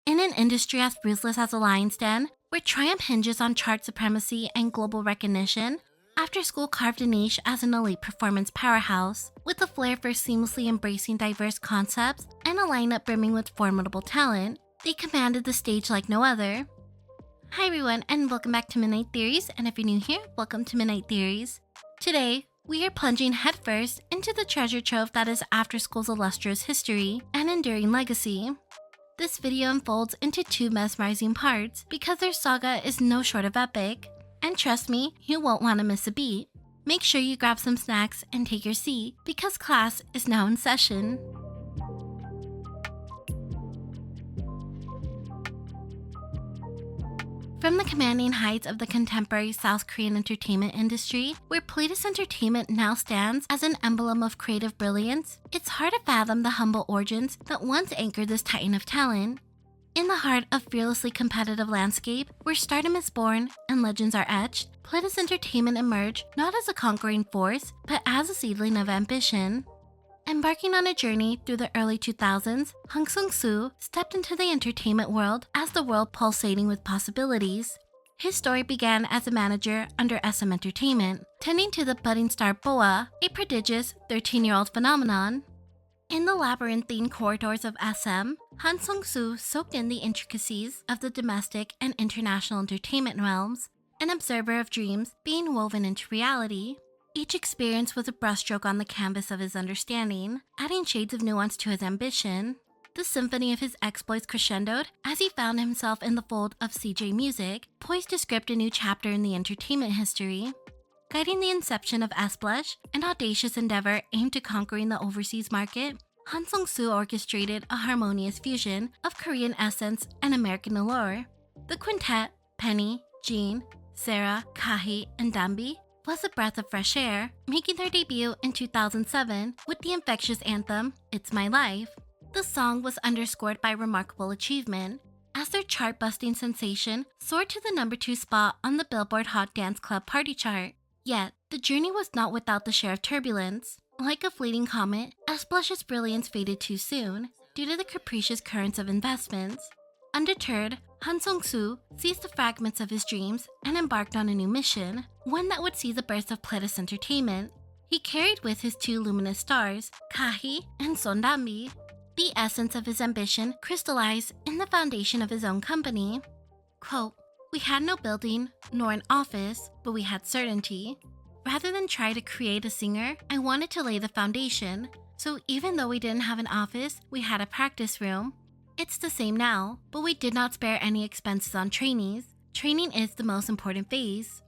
In an industry as ruthless as a lion's den, where triumph hinges on chart supremacy and global recognition, After School carved a niche as an elite performance powerhouse, with a flair for seamlessly embracing diverse concepts and a lineup brimming with formidable talent. They commanded the stage like no other. Hi everyone, and welcome back to Midnight Theories, and if you're new here, welcome to Midnight Theories. Today, we are plunging headfirst into the treasure trove that is After School's illustrious history and enduring legacy. This video unfolds into two mesmerizing parts because their saga is no short of epic. And trust me, you won't want to miss a beat. Make sure you grab some snacks and take your seat because class is now in session. From the commanding heights of the contemporary South Korean entertainment industry, where Pledis Entertainment now stands as an emblem of creative brilliance, it's hard to fathom the humble origins that once anchored this titan of talent. In the heart of fearlessly competitive landscape, where stardom is born and legends are etched, Pledis Entertainment emerged not as a conquering force, but as a seedling of ambition. Embarking on a journey through the early 2000s, Han Sung-soo stepped into the entertainment world as the world pulsating with possibilities. His story began as a manager under SM Entertainment, tending to the budding star Boa, a prodigious 13-year-old phenomenon. In the labyrinthine corridors of SM, Han Sung-soo soaked in the intricacies of the domestic and international entertainment realms, an observer of dreams being woven into reality. Each experience was a brushstroke on the canvas of his understanding, adding shades of nuance to his ambition. The symphony of his exploits crescendoed as he found himself in the fold of CJ Music, poised to script a new chapter in the entertainment history. Guiding the inception of S-Blush, an audacious endeavor aimed at conquering the overseas market, Han Sung-soo orchestrated a harmonious fusion of Korean essence and American allure. The quintet, Penny, Jean, Sarah, Kahi, and Dambi, was a breath of fresh air, making their debut in 2007 with the infectious anthem, It's My Life. The song was underscored by remarkable achievement, as their chart-busting sensation soared to the number 2 spot on the Billboard Hot Dance Club Party Chart. Yet, the journey was not without the share of turbulence. Like a fleeting comet, S-Blush's brilliance faded too soon, due to the capricious currents of investments. Undeterred, Han Sung-soo seized the fragments of his dreams and embarked on a new mission, one that would see the birth of Pledis Entertainment. He carried with his 2 luminous stars, Kahi and Son Dambi. The essence of his ambition crystallized in the foundation of his own company. Quote, "We had no building, nor an office, but we had certainty. Rather than try to create a singer, I wanted to lay the foundation. So even though we didn't have an office, we had a practice room. It's the same now, but we did not spare any expenses on trainees. Training is the most important phase."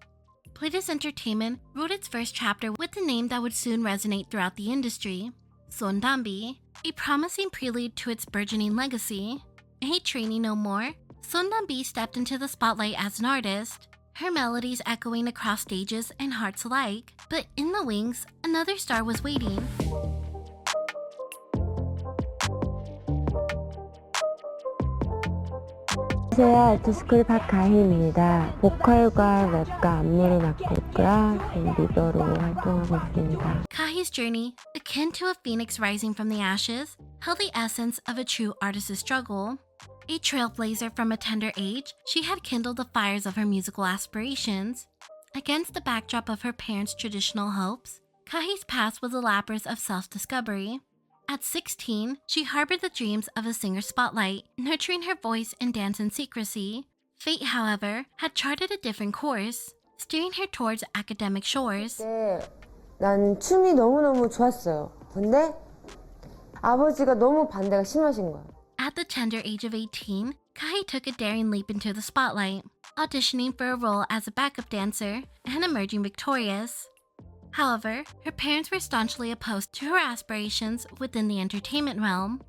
Pledis Entertainment wrote its first chapter with a name that would soon resonate throughout the industry, Son Dambi, a promising prelude to its burgeoning legacy. A trainee no more, Son Dambi stepped into the spotlight as an artist, her melodies echoing across stages and hearts alike. But in the wings, another star was waiting. 안녕하세요. 아트스쿨 박가희입니다. 보컬과 랩과 안무를 맡고 있고요. 지금 리더로 활동하고 있습니다. Kahi's journey, akin to a phoenix rising from the ashes, held the essence of a true artist's struggle. A trailblazer from a tender age, she had kindled the fires of her musical aspirations. Against the backdrop of her parents' traditional hopes, Kahi's past was a labyrinth of self-discovery. At 16, she harbored the dreams of a singer spotlight, nurturing her voice and dance in secrecy. Fate, however, had charted a different course, steering her towards academic shores. 난 춤이 너무너무 좋았어요. 근데 아버지가 너무 반대가 심하신 거예요. At the tender age of 18, Kahi took a daring leap into the spotlight, auditioning for a role as a backup dancer and emerging victorious. However, her parents were staunchly opposed to her aspirations within the entertainment realm.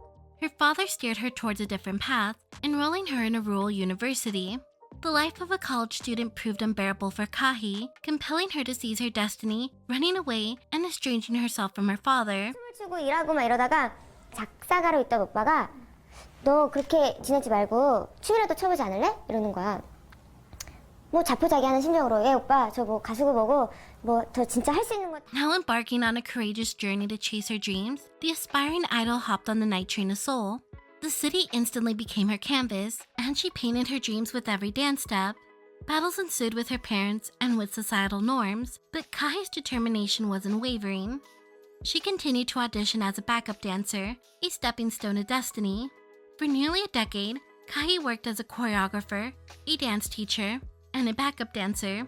Her father steered her towards a different path, enrolling her in a rural university. The life of a college student proved unbearable for Kahi, compelling her to seize her destiny, running away and estranging herself from her father. 춤을 추고 일하고 막 이러다가 작사가로 있던 오빠가 너 그렇게 지내지 말고 춤이라도 춰보지 않을래? 이러는 거야. 뭐 자포자기하는 심정으로 오빠 저 뭐 가수고 뭐고 뭐 더 진짜 할 수 있는 거. Now embarking on a courageous journey to chase her dreams, the aspiring idol hopped on the night train of soul. The city instantly became her canvas, and she painted her dreams with every dance step. Battles ensued with her parents and with societal norms, but Kahi's determination was unwavering. She continued to audition as a backup dancer, a stepping stone to destiny. For nearly a decade, Kahi worked as a choreographer, a dance teacher, and a backup dancer.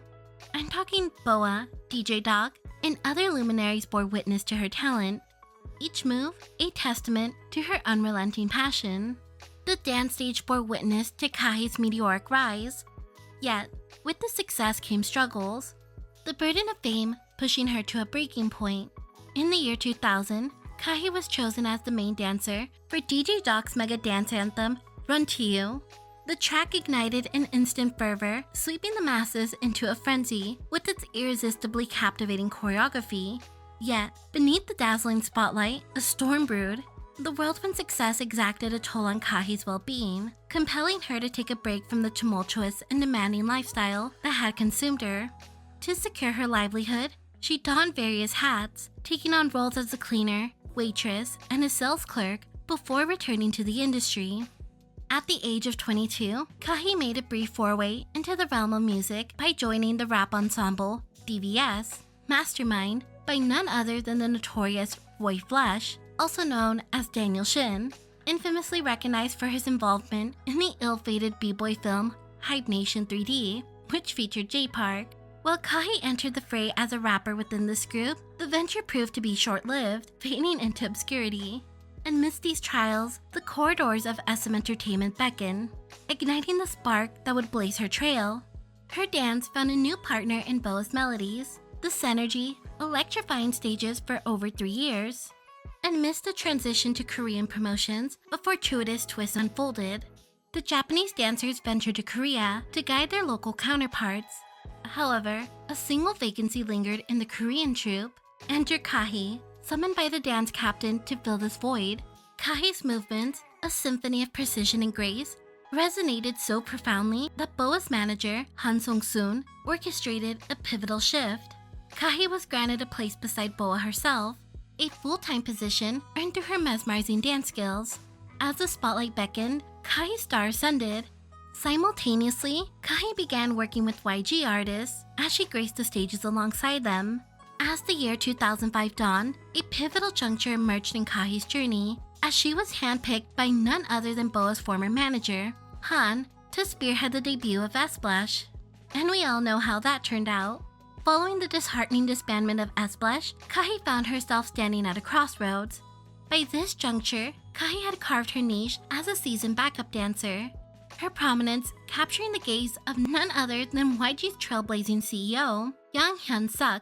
I'm talking Boa, DJ Doc, and other luminaries bore witness to her talent, each move a testament to her unrelenting passion. The dance stage bore witness to Kahi's meteoric rise. Yet, with the success came struggles, the burden of fame pushing her to a breaking point. In the year 2000, Kahi was chosen as the main dancer for DJ Doc's mega dance anthem, Run to You. The track ignited an instant fervor, sweeping the masses into a frenzy with its irresistibly captivating choreography. Yet, beneath the dazzling spotlight, a storm brewed. The whirlwind success exacted a toll on Kahi's well-being, compelling her to take a break from the tumultuous and demanding lifestyle that had consumed her. To secure her livelihood, she donned various hats, taking on roles as a cleaner, waitress, and a sales clerk before returning to the industry. At the age of 22, Kahi made a brief foray into the realm of music by joining the rap ensemble DVS, mastermind by none other than the notorious Roy Flesh, also known as Daniel Shin, infamously recognized for his involvement in the ill-fated b-boy film Hype Nation 3D, which featured J Park. While Kahi entered the fray as a rapper within this group, the venture proved to be short-lived, fading into obscurity. Amidst these trials, the corridors of SM Entertainment beckon, igniting the spark that would blaze her trail. Her dance found a new partner in Boa's melodies, the Synergy, electrifying stages for over 3 years. Amidst the transition to Korean promotions, a fortuitous twist unfolded. The Japanese dancers ventured to Korea to guide their local counterparts. However, a single vacancy lingered in the Korean troupe. Enter Kahi, summoned by the dance captain to fill this void. Kahi's movements, a symphony of precision and grace, resonated so profoundly that Boa's manager, Han Song-soon, orchestrated a pivotal shift. Kahi was granted a place beside Boa herself, a full-time position earned through her mesmerizing dance skills. As the spotlight beckoned, Kahi's star ascended. Simultaneously, Kahi began working with YG artists as she graced the stages alongside them. As the year 2005 dawned, a pivotal juncture emerged in Kahi's journey as she was handpicked by none other than Boa's former manager, Han, to spearhead the debut of S-Blush. And we all know how that turned out. Following the disheartening disbandment of S-Blush, Kahi found herself standing at a crossroads. By this juncture, Kahi had carved her niche as a seasoned backup dancer, her prominence capturing the gaze of none other than YG's trailblazing CEO, Yang Hyun-suk.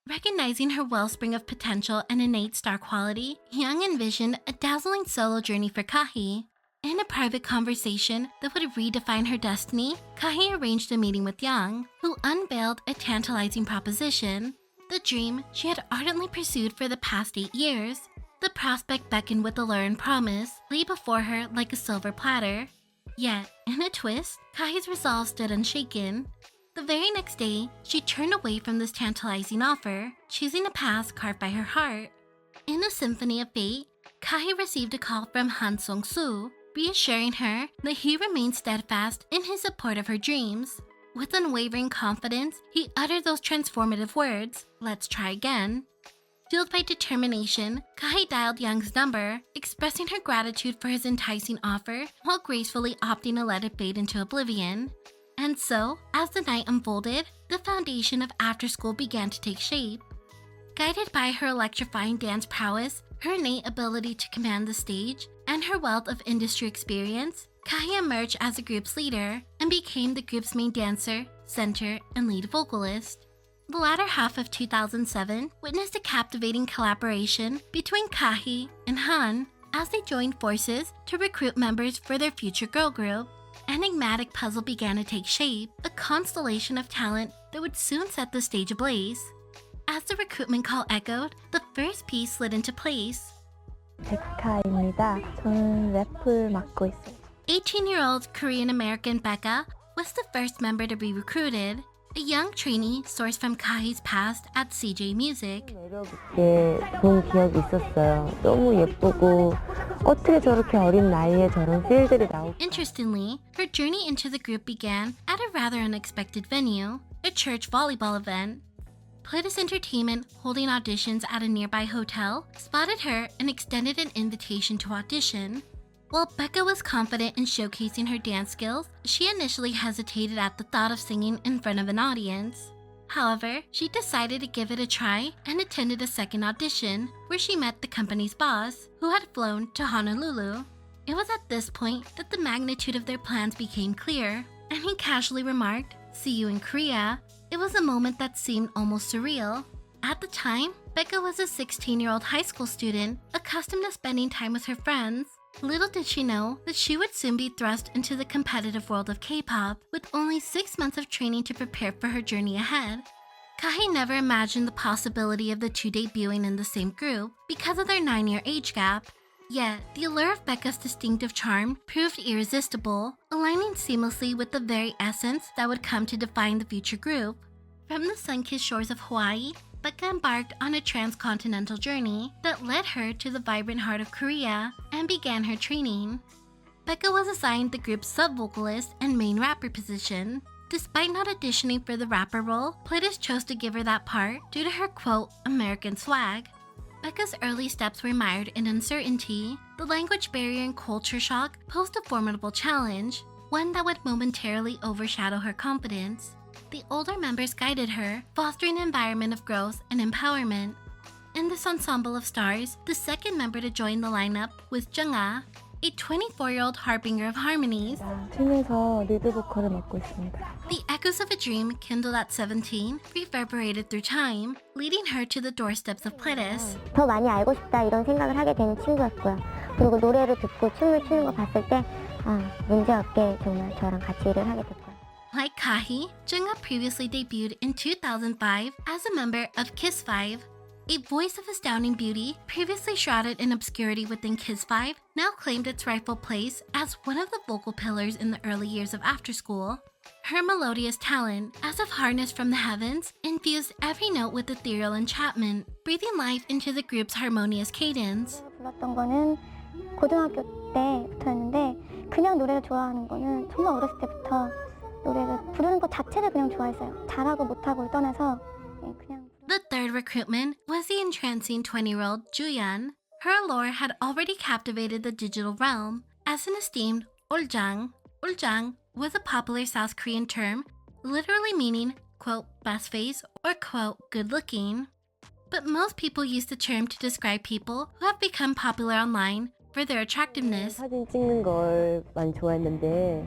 Recognizing her wellspring of potential and innate star quality, Yang envisioned a dazzling solo journey for Kahi. In a private conversation that would redefine her destiny, Kahi arranged a meeting with Yang, who unveiled a tantalizing proposition. The dream she had ardently pursued for the past 8 years. The prospect beckoned with allure and promise, lay before her like a silver platter. Yet, in a twist, Kahi's resolve stood unshaken. The very next day, she turned away from this tantalizing offer, choosing a path carved by her heart. In a symphony of fate, Kahi received a call from Han Song-soo, reassuring her that he remained steadfast in his support of her dreams. With unwavering confidence, he uttered those transformative words, "Let's try again." Fueled by determination, Kahi dialed Young's number, expressing her gratitude for his enticing offer while gracefully opting to let it fade into oblivion. And so, as the night unfolded, the foundation of After School began to take shape. Guided by her electrifying dance prowess, her innate ability to command the stage, and her wealth of industry experience, Kahi emerged as the group's leader and became the group's main dancer, center, and lead vocalist. The latter half of 2007 witnessed a captivating collaboration between Kahi and Han as they joined forces to recruit members for their future girl group. An enigmatic puzzle began to take shape, a constellation of talent that would soon set the stage ablaze. As the recruitment call echoed, the first piece slid into place. 백카입니다. 저는 랩을 맡고 있어요. 18-year-old Korean-American Becca was the first member to be recruited. a young trainee sourced from Kahi's past at CJ Music. 매력 있게 본 기억이 있었어요. 너무 예쁘고 어떻게 저렇게 어린 나이에 저런 필들이 나올까. Interestingly, her journey into the group began at a rather unexpected venue, a church volleyball event. Pledis Entertainment, holding auditions at a nearby hotel, spotted her and extended an invitation to audition. While Becca was confident in showcasing her dance skills, she initially hesitated at the thought of singing in front of an audience. However, she decided to give it a try and attended a second audition, where she met the company's boss, who had flown to Honolulu. It was at this point that the magnitude of their plans became clear, and he casually remarked, "See you in Korea." It was a moment that seemed almost surreal. At the time, Becca was a 16-year-old high school student, accustomed to spending time with her friends. Little did she know that she would soon be thrust into the competitive world of K-pop, with only 6 months of training to prepare for her journey ahead. Kahi never imagined the possibility of the two debuting in the same group because of their 9-year age gap. Yet, the allure of Becca's distinctive charm proved irresistible, aligning seamlessly with the very essence that would come to define the future group. From the sun-kissed shores of Hawaii, Becca embarked on a transcontinental journey that led her to the vibrant heart of Korea and began her training. Becca was assigned the group's sub-vocalist and main rapper position. Despite not auditioning for the rapper role, Pledis chose to give her that part due to her, quote, American swag. Becca's early steps were mired in uncertainty. The language barrier and culture shock posed a formidable challenge, one that would momentarily overshadow her confidence. The older members guided her, fostering an environment of growth and empowerment. In this ensemble of stars, the second member to join the lineup was Jung-ah, a 24-year-old harbinger of harmonies. 팀에서 리드 보컬을 맡고 있습니다. The echoes of a dream kindled at 17 reverberated through time, leading her to the doorsteps of Pledis. 더 많이 알고 싶다 이런 생각을 하게 되는 친구였고요. 그리고 노래를 듣고 춤을 추는 거 봤을 때 문제없게 정말 저랑 같이 일을 하게 됐고요. Like Kahi, Jung-ah previously debuted in 2005 as a member of Kiss 5. A voice of astounding beauty, previously shrouded in obscurity within Kiss 5, now claimed its rightful place as one of the vocal pillars in the early years of After School. Her melodious talent, as if harnessed from the heavens, infused every note with ethereal enchantment, breathing life into the group's harmonious cadence. 불렀던 거는 고등학교 때부터였는데 그냥 노래를 좋아하는 거는 정말 어렸을 때부터 노래를 부르는 것 자체를 그냥 좋아했어요. 잘하고 못하고를 떠나서 그냥. The third recruitment was the entrancing 20-year-old Juyeon. Her allure had already captivated the digital realm. As an esteemed oljang was a popular South Korean term, literally meaning, quote, best face or, quote, good looking. But most people use the term to describe people who have become popular online for their attractiveness. 사진 찍는 걸 많이 좋아했는데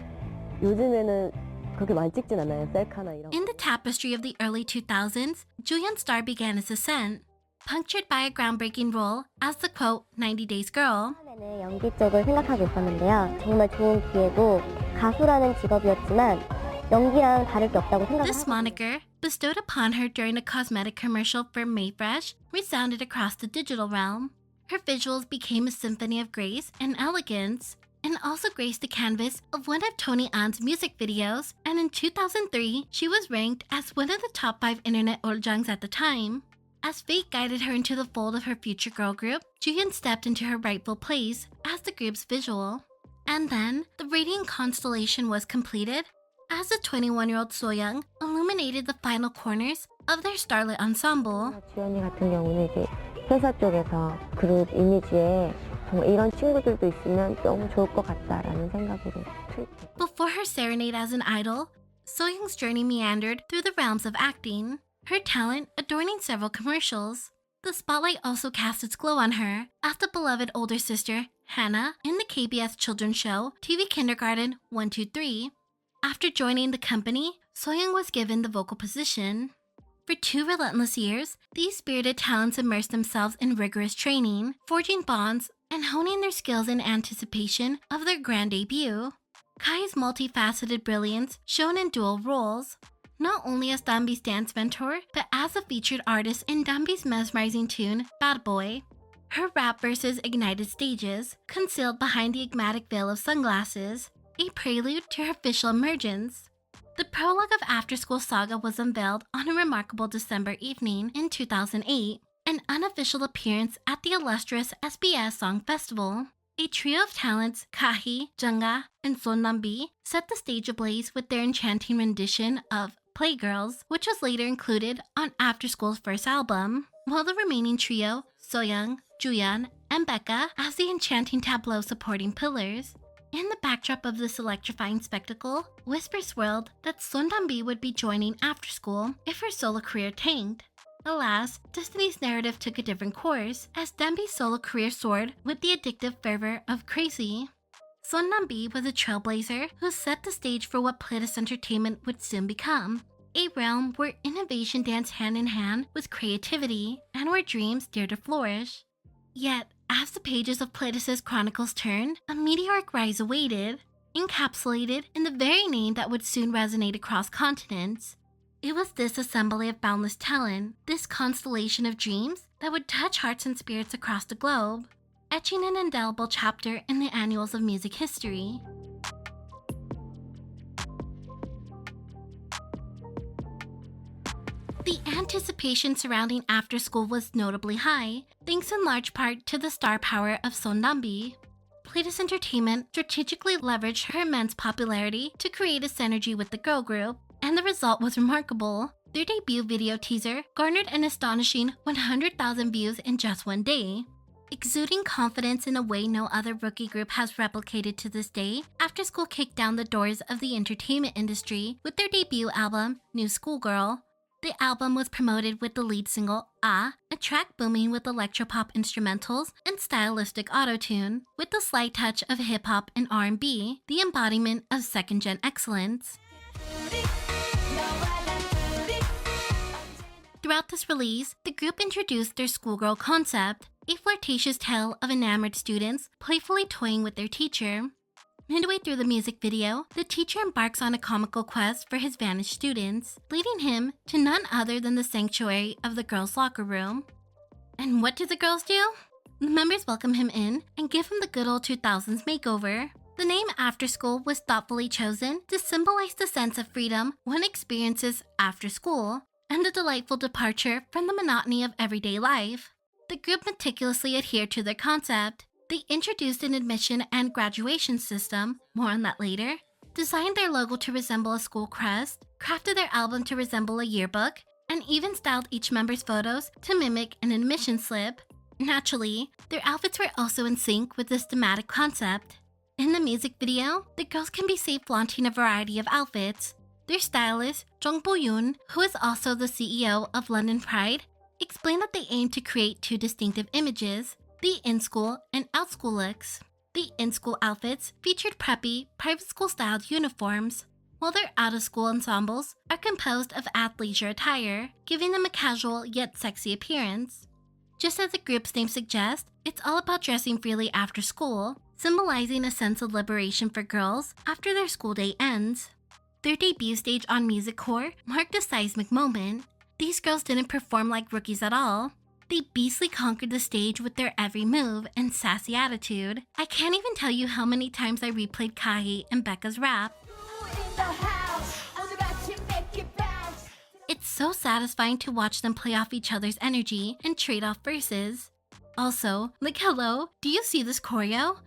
요즘에는 그렇게 많이 찍진 않아요. 셀카나 이런. In the tapestry of the early 2000s, Juyeon's star began its ascent, punctured by a groundbreaking role as the, quote, 90 Days Girl. 처음에는 연기 쪽을 생각하고 있었는데요. 정말 좋은 기회고 가수라는 직업이었지만 연기랑 다를 게 없다고 This 생각을 moniker, bestowed upon her during a cosmetic commercial for Mayfresh, resounded across the digital realm. Her visuals became a symphony of grace and elegance, and also graced the canvas of one of Tony An's music videos, and in 2003, she was ranked as one of the top 5 internet oljangs at the time. As fate guided her into the fold of her future girl group, Juyeon stepped into her rightful place as the group's visual. And then, the radiant constellation was completed as the 21-year-old Soyoung illuminated the final corners of their starlit ensemble. 주연이 같은 경우는 이제 회사 쪽에서 그룹 이미지에 정말 이런 친구들도 있으면 너무 좋을 것 같다라는 생각으로 트윗했고. Before her serenade as an idol, Soyoung's journey meandered through the realms of acting, her talent adorning several commercials. The spotlight also cast its glow on her as the beloved older sister, Kana, in the KBS children's show TV Kindergarten 123. After joining the company, Soyoung was given the vocal position. For 2 relentless years, these spirited talents immersed themselves in rigorous training, forging bonds, and honing their skills in anticipation of their grand debut. Kai's multifaceted brilliance shone in dual roles, not only as Dambi's dance mentor, but as a featured artist in Dambi's mesmerizing tune, Bad Boy. Her rap verses ignited stages, concealed behind the enigmatic veil of sunglasses, a prelude to her official emergence. The prologue of After School Saga was unveiled on a remarkable December evening in 2008, an unofficial appearance at the illustrious SBS Song Festival. A trio of talents, Kahi, Jungga, and Sonambi, set the stage ablaze with their enchanting rendition of Playgirls, which was later included on After School's first album, while the remaining trio, Soyoung, Juyeon, and Becca, as the enchanting tableau supporting pillars. In the backdrop of this electrifying spectacle, whispers swirled that Sonambi would be joining After School if her solo career tanked. Alas, Destiny's narrative took a different course, as Demby's solo career soared with the addictive fervor of Crazy. Sonambi was a trailblazer who set the stage for what Pledis Entertainment would soon become, a realm where innovation danced hand in hand with creativity and where dreams dared to flourish. Yet, as the pages of Pledis' chronicles turned, a meteoric rise awaited, encapsulated in the very name that would soon resonate across continents. It was this assembly of boundless talent, this constellation of dreams, that would touch hearts and spirits across the globe, etching an indelible chapter in the annals of music history. The anticipation surrounding After School was notably high, thanks in large part to the star power of Sonambi. Pledis Entertainment strategically leveraged her immense popularity to create a synergy with the girl group, and the result was remarkable. Their debut video teaser garnered an astonishing 100,000 views in just one day. Exuding confidence in a way no other rookie group has replicated to this day, After School kicked down the doors of the entertainment industry with their debut album, New Schoolgirl. The album was promoted with the lead single, Ah, a track booming with electropop instrumentals and stylistic autotune, with a slight touch of hip-hop and R&B, the embodiment of second-gen excellence. Throughout this release, the group introduced their schoolgirl concept, a flirtatious tale of enamored students playfully toying with their teacher. Midway through the music video, the teacher embarks on a comical quest for his vanished students, leading him to none other than the sanctuary of the girls' locker room. And what do the girls do? The members welcome him in and give him the good old 2000s makeover. The name After School was thoughtfully chosen to symbolize the sense of freedom one experiences after school, and a delightful departure from the monotony of everyday life. The group meticulously adhered to their concept. They introduced an admission and graduation system, more on that later, designed their logo to resemble a school crest, crafted their album to resemble a yearbook, and even styled each member's photos to mimic an admission slip. Naturally, their outfits were also in sync with this thematic concept. In the music video, the girls can be seen flaunting a variety of outfits. Their stylist, Jung Bo-yoon, who is also the CEO of London Pride, explained that they aim to create two distinctive images, the in-school and out-school looks. The in-school outfits featured preppy, private school-styled uniforms, while their out-of-school ensembles are composed of athleisure attire, giving them a casual yet sexy appearance. Just as the group's name suggests, it's all about dressing freely after school, symbolizing a sense of liberation for girls after their school day ends. Their debut stage on Music Core marked a seismic moment. These girls didn't perform like rookies at all. They beastly conquered the stage with their every move and sassy attitude. I can't even tell you how many times I replayed Kahi and Becca's rap. It's so satisfying to watch them play off each other's energy and trade off verses. Also, like hello, do you see this choreo?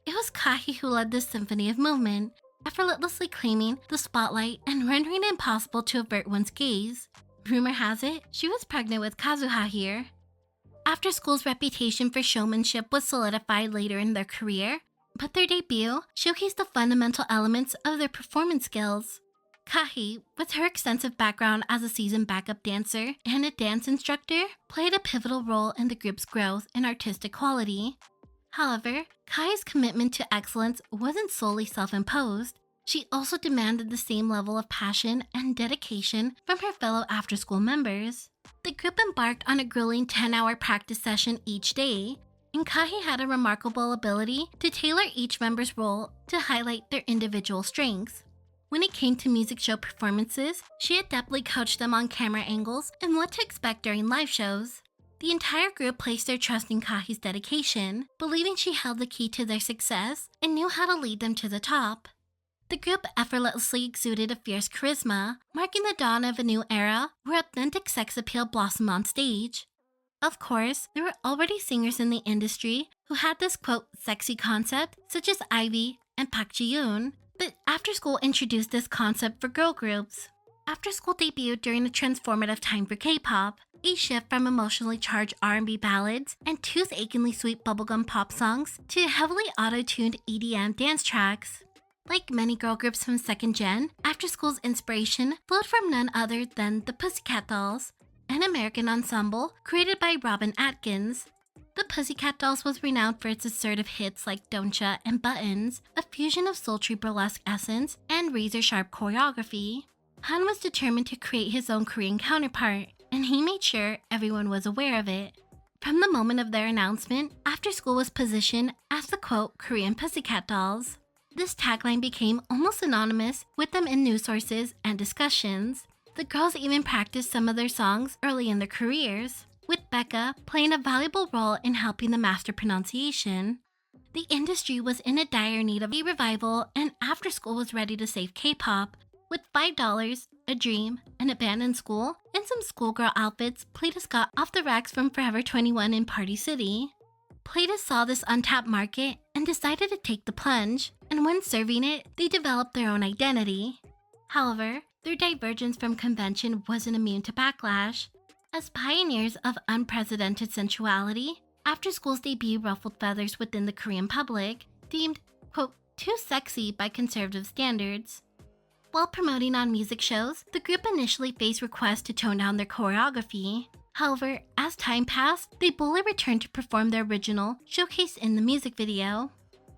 It was Kahi who led this symphony of movement, effortlessly claiming the spotlight and rendering it impossible to avert one's gaze. Rumor has it, she was pregnant with Kazuha here. After School's reputation for showmanship was solidified later in their career, but their debut showcased the fundamental elements of their performance skills. Kahi, with her extensive background as a seasoned backup dancer and a dance instructor, played a pivotal role in the group's growth and artistic quality. However, Kahi's commitment to excellence wasn't solely self-imposed. She also demanded the same level of passion and dedication from her fellow after-school members. The group embarked on a grueling 10-hour practice session each day, and Kahi had a remarkable ability to tailor each member's role to highlight their individual strengths. When it came to music show performances, she adeptly coached them on camera angles and what to expect during live shows. The entire group placed their trust in Kahi's dedication, believing she held the key to their success and knew how to lead them to the top. The group effortlessly exuded a fierce charisma, marking the dawn of a new era where authentic sex appeal blossomed on stage. Of course, there were already singers in the industry who had this quote sexy concept, such as Ivy and Park Ji-yoon, but After School introduced this concept for girl groups. After School debuted during a transformative time for K-pop, a shift from emotionally charged R&B ballads and tooth-achingly sweet bubblegum pop songs to heavily auto-tuned EDM dance tracks. Like many girl groups from second gen, After School's inspiration flowed from none other than the Pussycat Dolls, an American ensemble created by Robin Atkins. The Pussycat Dolls was renowned for its assertive hits like Don'tcha and Buttons, a fusion of sultry burlesque essence and razor-sharp choreography. Han was determined to create his own Korean counterpart, and he made sure everyone was aware of it. From the moment of their announcement, After School was positioned as the quote Korean Pussycat Dolls. This tagline became almost synonymous with them in news sources and discussions. The girls even practiced some of their songs early in their careers, with Becca playing a valuable role in helping them master pronunciation. The industry was in a dire need of a revival, and After School was ready to save K-pop. With $5, a dream, an abandoned school, and some schoolgirl outfits Pledis got off the racks from Forever 21 in Party City. Pledis saw this untapped market and decided to take the plunge, and when serving it, they developed their own identity. However, their divergence from convention wasn't immune to backlash. As pioneers of unprecedented sensuality, After School's debut ruffled feathers within the Korean public, deemed, quote, too sexy by conservative standards. While promoting on music shows, the group initially faced requests to tone down their choreography. However, as time passed, they boldly returned to perform their original, showcased in the music video.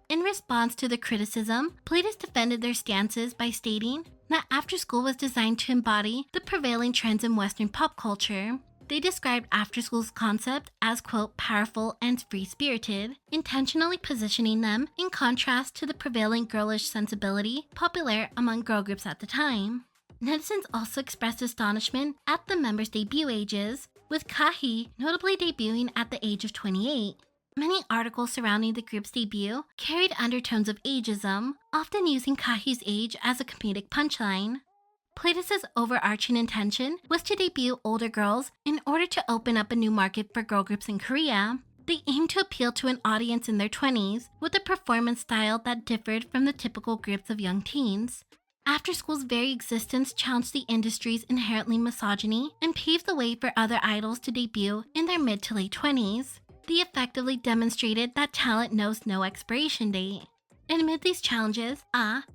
In response to the criticism, Pledis defended their stances by stating that After School was designed to embody the prevailing trends in Western pop culture. They described After School's concept as, quote, powerful and free-spirited, intentionally positioning them in contrast to the prevailing girlish sensibility popular among girl groups at the time. Netizens also expressed astonishment at the members' debut ages, with Kahi notably debuting at the age of 28. Many articles surrounding the group's debut carried undertones of ageism, often using Kahi's age as a comedic punchline. Pledis' overarching intention was to debut older girls in order to open up a new market for girl groups in Korea. They aimed to appeal to an audience in their 20s with a performance style that differed from the typical groups of young teens. After School's very existence challenged the industry's inherently misogyny and paved the way for other idols to debut in their mid to late 20s. They effectively demonstrated that talent knows no expiration date. And amid these challenges,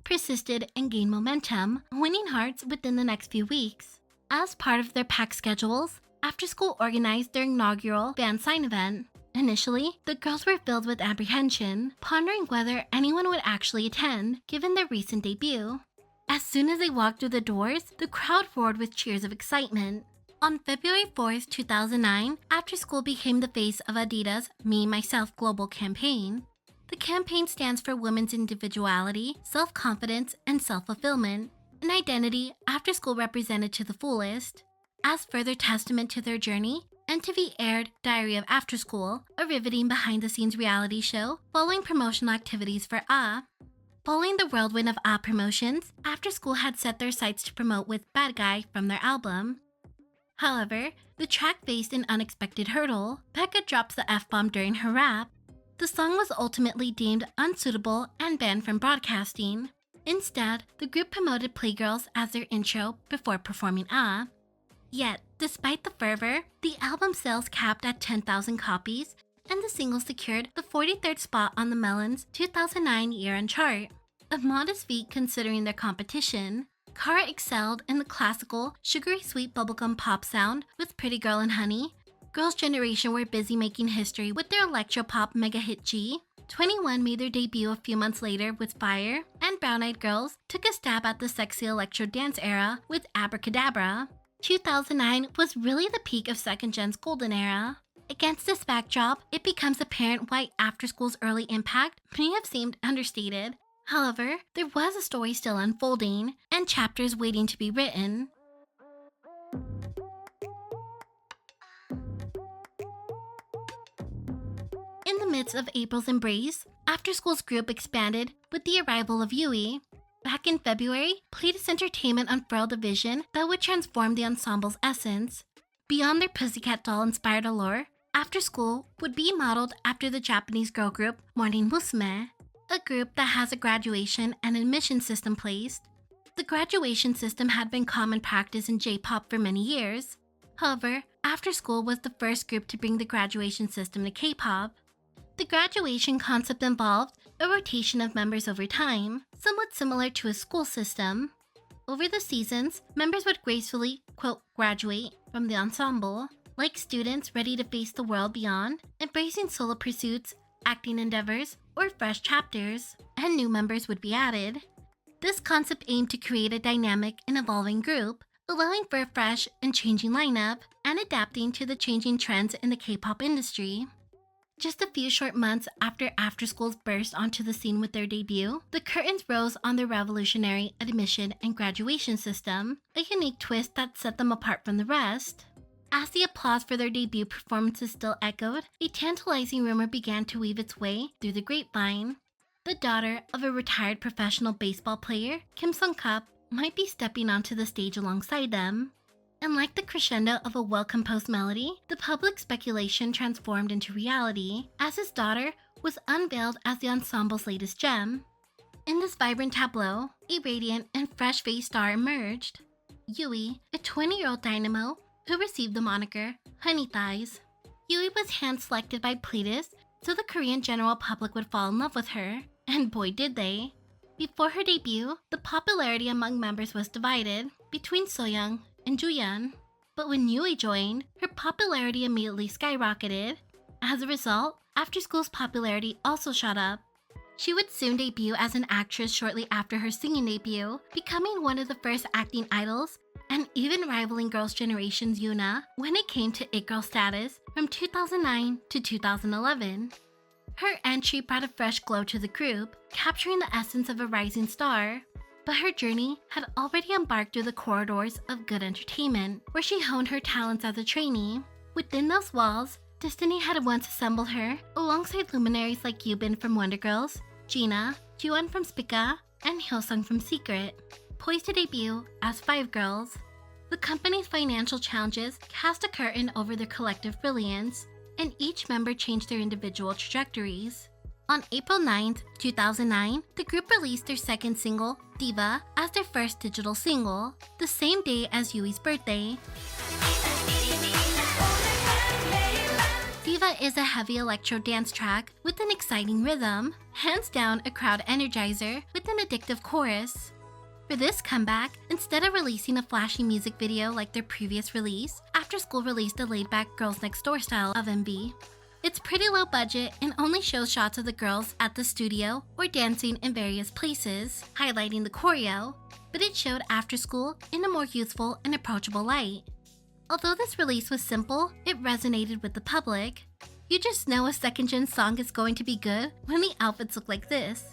persisted and gained momentum, winning hearts within the next few weeks. As part of their packed schedules, After School organized their inaugural fan sign event. Initially, the girls were filled with apprehension, pondering whether anyone would actually attend, given their recent debut. As soon as they walked through the doors, the crowd roared with cheers of excitement. On February 4th, 2009, After School became the face of Adidas' Me, Myself Global campaign. The campaign stands for women's individuality, self-confidence, and self-fulfillment, an identity After School represented to the fullest. As further testament to their journey, MTV aired Diary of After School, a riveting behind-the-scenes reality show following promotional activities for Following the whirlwind of promotions, After School had set their sights to promote with Bad Guy from their album. However, the track faced an unexpected hurdle. Becca drops the F-bomb during her rap. The song was ultimately deemed unsuitable and banned from broadcasting. Instead, the group promoted Playgirls as their intro before performing Yet, despite the fervor, the album sales capped at 10,000 copies, and the single secured the 43rd spot on the Melon's 2009 year-end chart. A modest feat considering their competition. Kara excelled in the classical, sugary sweet bubblegum pop sound with Pretty Girl and Honey. Girls' Generation were busy making history with their electropop mega hit G. 21 made their debut a few months later with Fire, and Brown Eyed Girls took a stab at the sexy electro dance era with Abracadabra. 2009 was really the peak of second gen's golden era. Against this backdrop, it becomes apparent why After School's early impact may have seemed understated. However, there was a story still unfolding, and chapters waiting to be written. In the midst of April's embrace, After School's group expanded with the arrival of Yui. Back in February, Pledis Entertainment unfurled a vision that would transform the ensemble's essence. Beyond their Pussycat doll-inspired allure, After School would be modeled after the Japanese girl group Morning Musume, a group that has a graduation and admission system placed. The graduation system had been common practice in J-pop for many years. However, After School was the first group to bring the graduation system to K-pop. The graduation concept involved a rotation of members over time, somewhat similar to a school system. Over the seasons, members would gracefully, quote, graduate from the ensemble, like students ready to face the world beyond, embracing solo pursuits, acting endeavors, or fresh chapters, and new members would be added. This concept aimed to create a dynamic and evolving group, allowing for a fresh and changing lineup, and adapting to the changing trends in the K-pop industry. Just a few short months after Schools burst onto the scene with their debut, the curtains rose on their revolutionary admission and graduation system, a unique twist that set them apart from the rest. As the applause for their debut performances still echoed, a tantalizing rumor began to weave its way through the grapevine. The daughter of a retired professional baseball player, Kim Sung-cup, might be stepping onto the stage alongside them. And like the crescendo of a well-composed melody, the public speculation transformed into reality as his daughter was unveiled as the ensemble's latest gem. In this vibrant tableau, a radiant and fresh-faced star emerged. Yui, a 20-year-old dynamo who received the moniker Honey Thighs. Yui was hand-selected by Pledis so the Korean general public would fall in love with her, and boy did they. Before her debut, the popularity among members was divided between Soyoung and Juyeon. But when Yui joined, her popularity immediately skyrocketed. As a result, After School's popularity also shot up. She would soon debut as an actress shortly after her singing debut, becoming one of the first acting idols and even rivaling Girls' Generation's Yuna when it came to It Girl status from 2009 to 2011. Her entry brought a fresh glow to the group, capturing the essence of a rising star. But her journey had already embarked through the corridors of good entertainment, where she honed her talents as a trainee. Within those walls, destiny had once assembled her alongside luminaries like Yubin from Wonder Girls, Gina, Jiwon from Spica, and Hyosung from Secret, poised to debut as Five Girls. The company's financial challenges cast a curtain over their collective brilliance, and each member changed their individual trajectories. On April 9, 2009, the group released their second single, Diva, as their first digital single, the same day as Yui's birthday. Diva is a heavy electro dance track with an exciting rhythm, hands down a crowd energizer with an addictive chorus. For this comeback, instead of releasing a flashy music video like their previous release, After School released a laid-back Girls Next Door style of MV. It's pretty low budget and only shows shots of the girls at the studio or dancing in various places, highlighting the choreo, but it showed After School in a more youthful and approachable light. Although this release was simple, it resonated with the public. You just know a second-gen song is going to be good when the outfits look like this.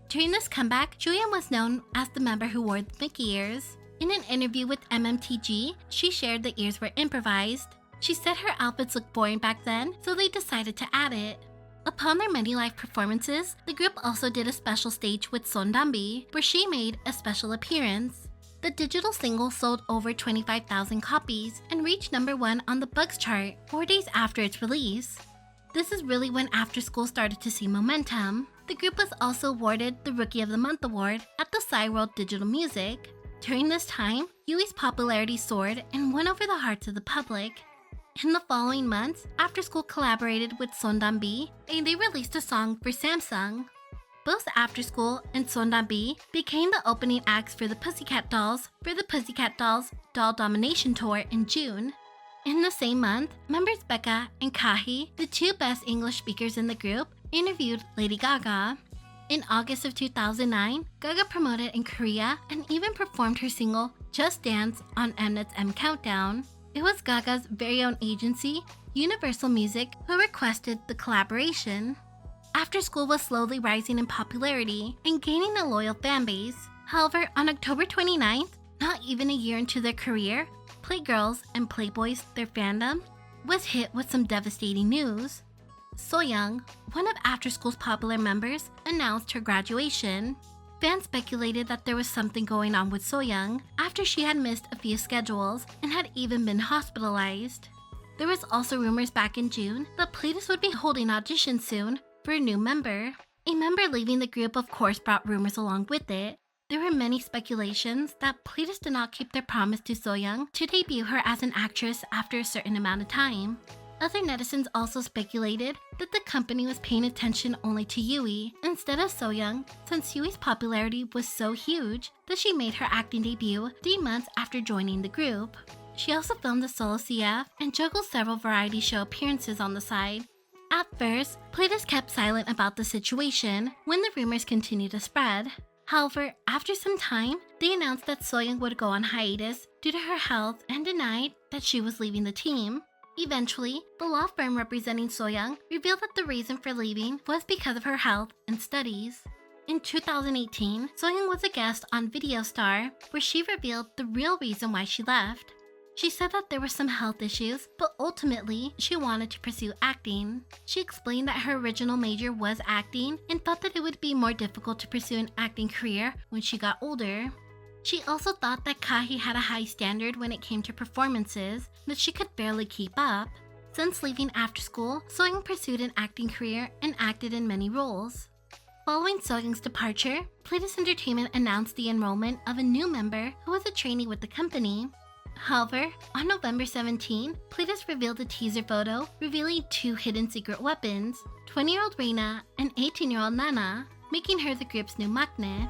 During this comeback, Juyeon was known as the member who wore the Mickey ears. In an interview with MMTG, she shared the ears were improvised. She said her outfits looked boring back then, so they decided to add it. Upon their many live performances, the group also did a special stage with Sondambi, where she made a special appearance. The digital single sold over 25,000 copies and reached number 1 on the Bugs chart 4 days after its release. This is really when After School started to see momentum. The group was also awarded the Rookie of the Month award at the Psy World Digital Music. During this time, Yui's popularity soared and won over the hearts of the public. In the following months, After School collaborated with Sondambi and they released a song for Samsung. Both After School and Sondambi became the opening acts for the Pussycat Dolls for the Pussycat Dolls Doll Domination Tour in June. In the same month, members Becca and Kahi, the two best English speakers in the group, interviewed Lady Gaga. In August of 2009, Gaga promoted in Korea and even performed her single Just Dance on Mnet's M Countdown. It was Gaga's very own agency, Universal Music, who requested the collaboration. After School was slowly rising in popularity and gaining a loyal fanbase. However, on October 29th, not even a year into their career, Playgirls and Playboys, their fandom, was hit with some devastating news. Soyoung, one of After School's popular members, announced her graduation. Fans speculated that there was something going on with Soyoung after she had missed a few schedules and had even been hospitalized. There was also rumors back in June that Pledis would be holding auditions soon for a new member. A member leaving the group of course brought rumors along with it. There were many speculations that Pledis did not keep their promise to Soyoung to debut her as an actress after a certain amount of time. Other netizens also speculated that the company was paying attention only to Yui instead of Soyoung, since Yui's popularity was so huge that she made her acting debut 3 months after joining the group. She also filmed a solo CF and juggled several variety show appearances on the side. At first, Pledis kept silent about the situation when the rumors continued to spread. However, after some time, they announced that Soyoung would go on hiatus due to her health and denied that she was leaving the team. Eventually, the law firm representing Soyoung revealed that the reason for leaving was because of her health and studies. In 2018, Soyoung was a guest on Video Star, where she revealed the real reason why she left. She said that there were some health issues, but ultimately, she wanted to pursue acting. She explained that her original major was acting and thought that it would be more difficult to pursue an acting career when she got older. She also thought that Kahi had a high standard when it came to performances that she could barely keep up. Since leaving after school, Soyoung pursued an acting career and acted in many roles. Following Soyoung's departure, Pledis Entertainment announced the enrollment of a new member who was a trainee with the company. However, on November 17, Pledis revealed a teaser photo revealing 2 hidden secret weapons, 20-year-old Raina and 18-year-old Kana, making her the group's new maknae.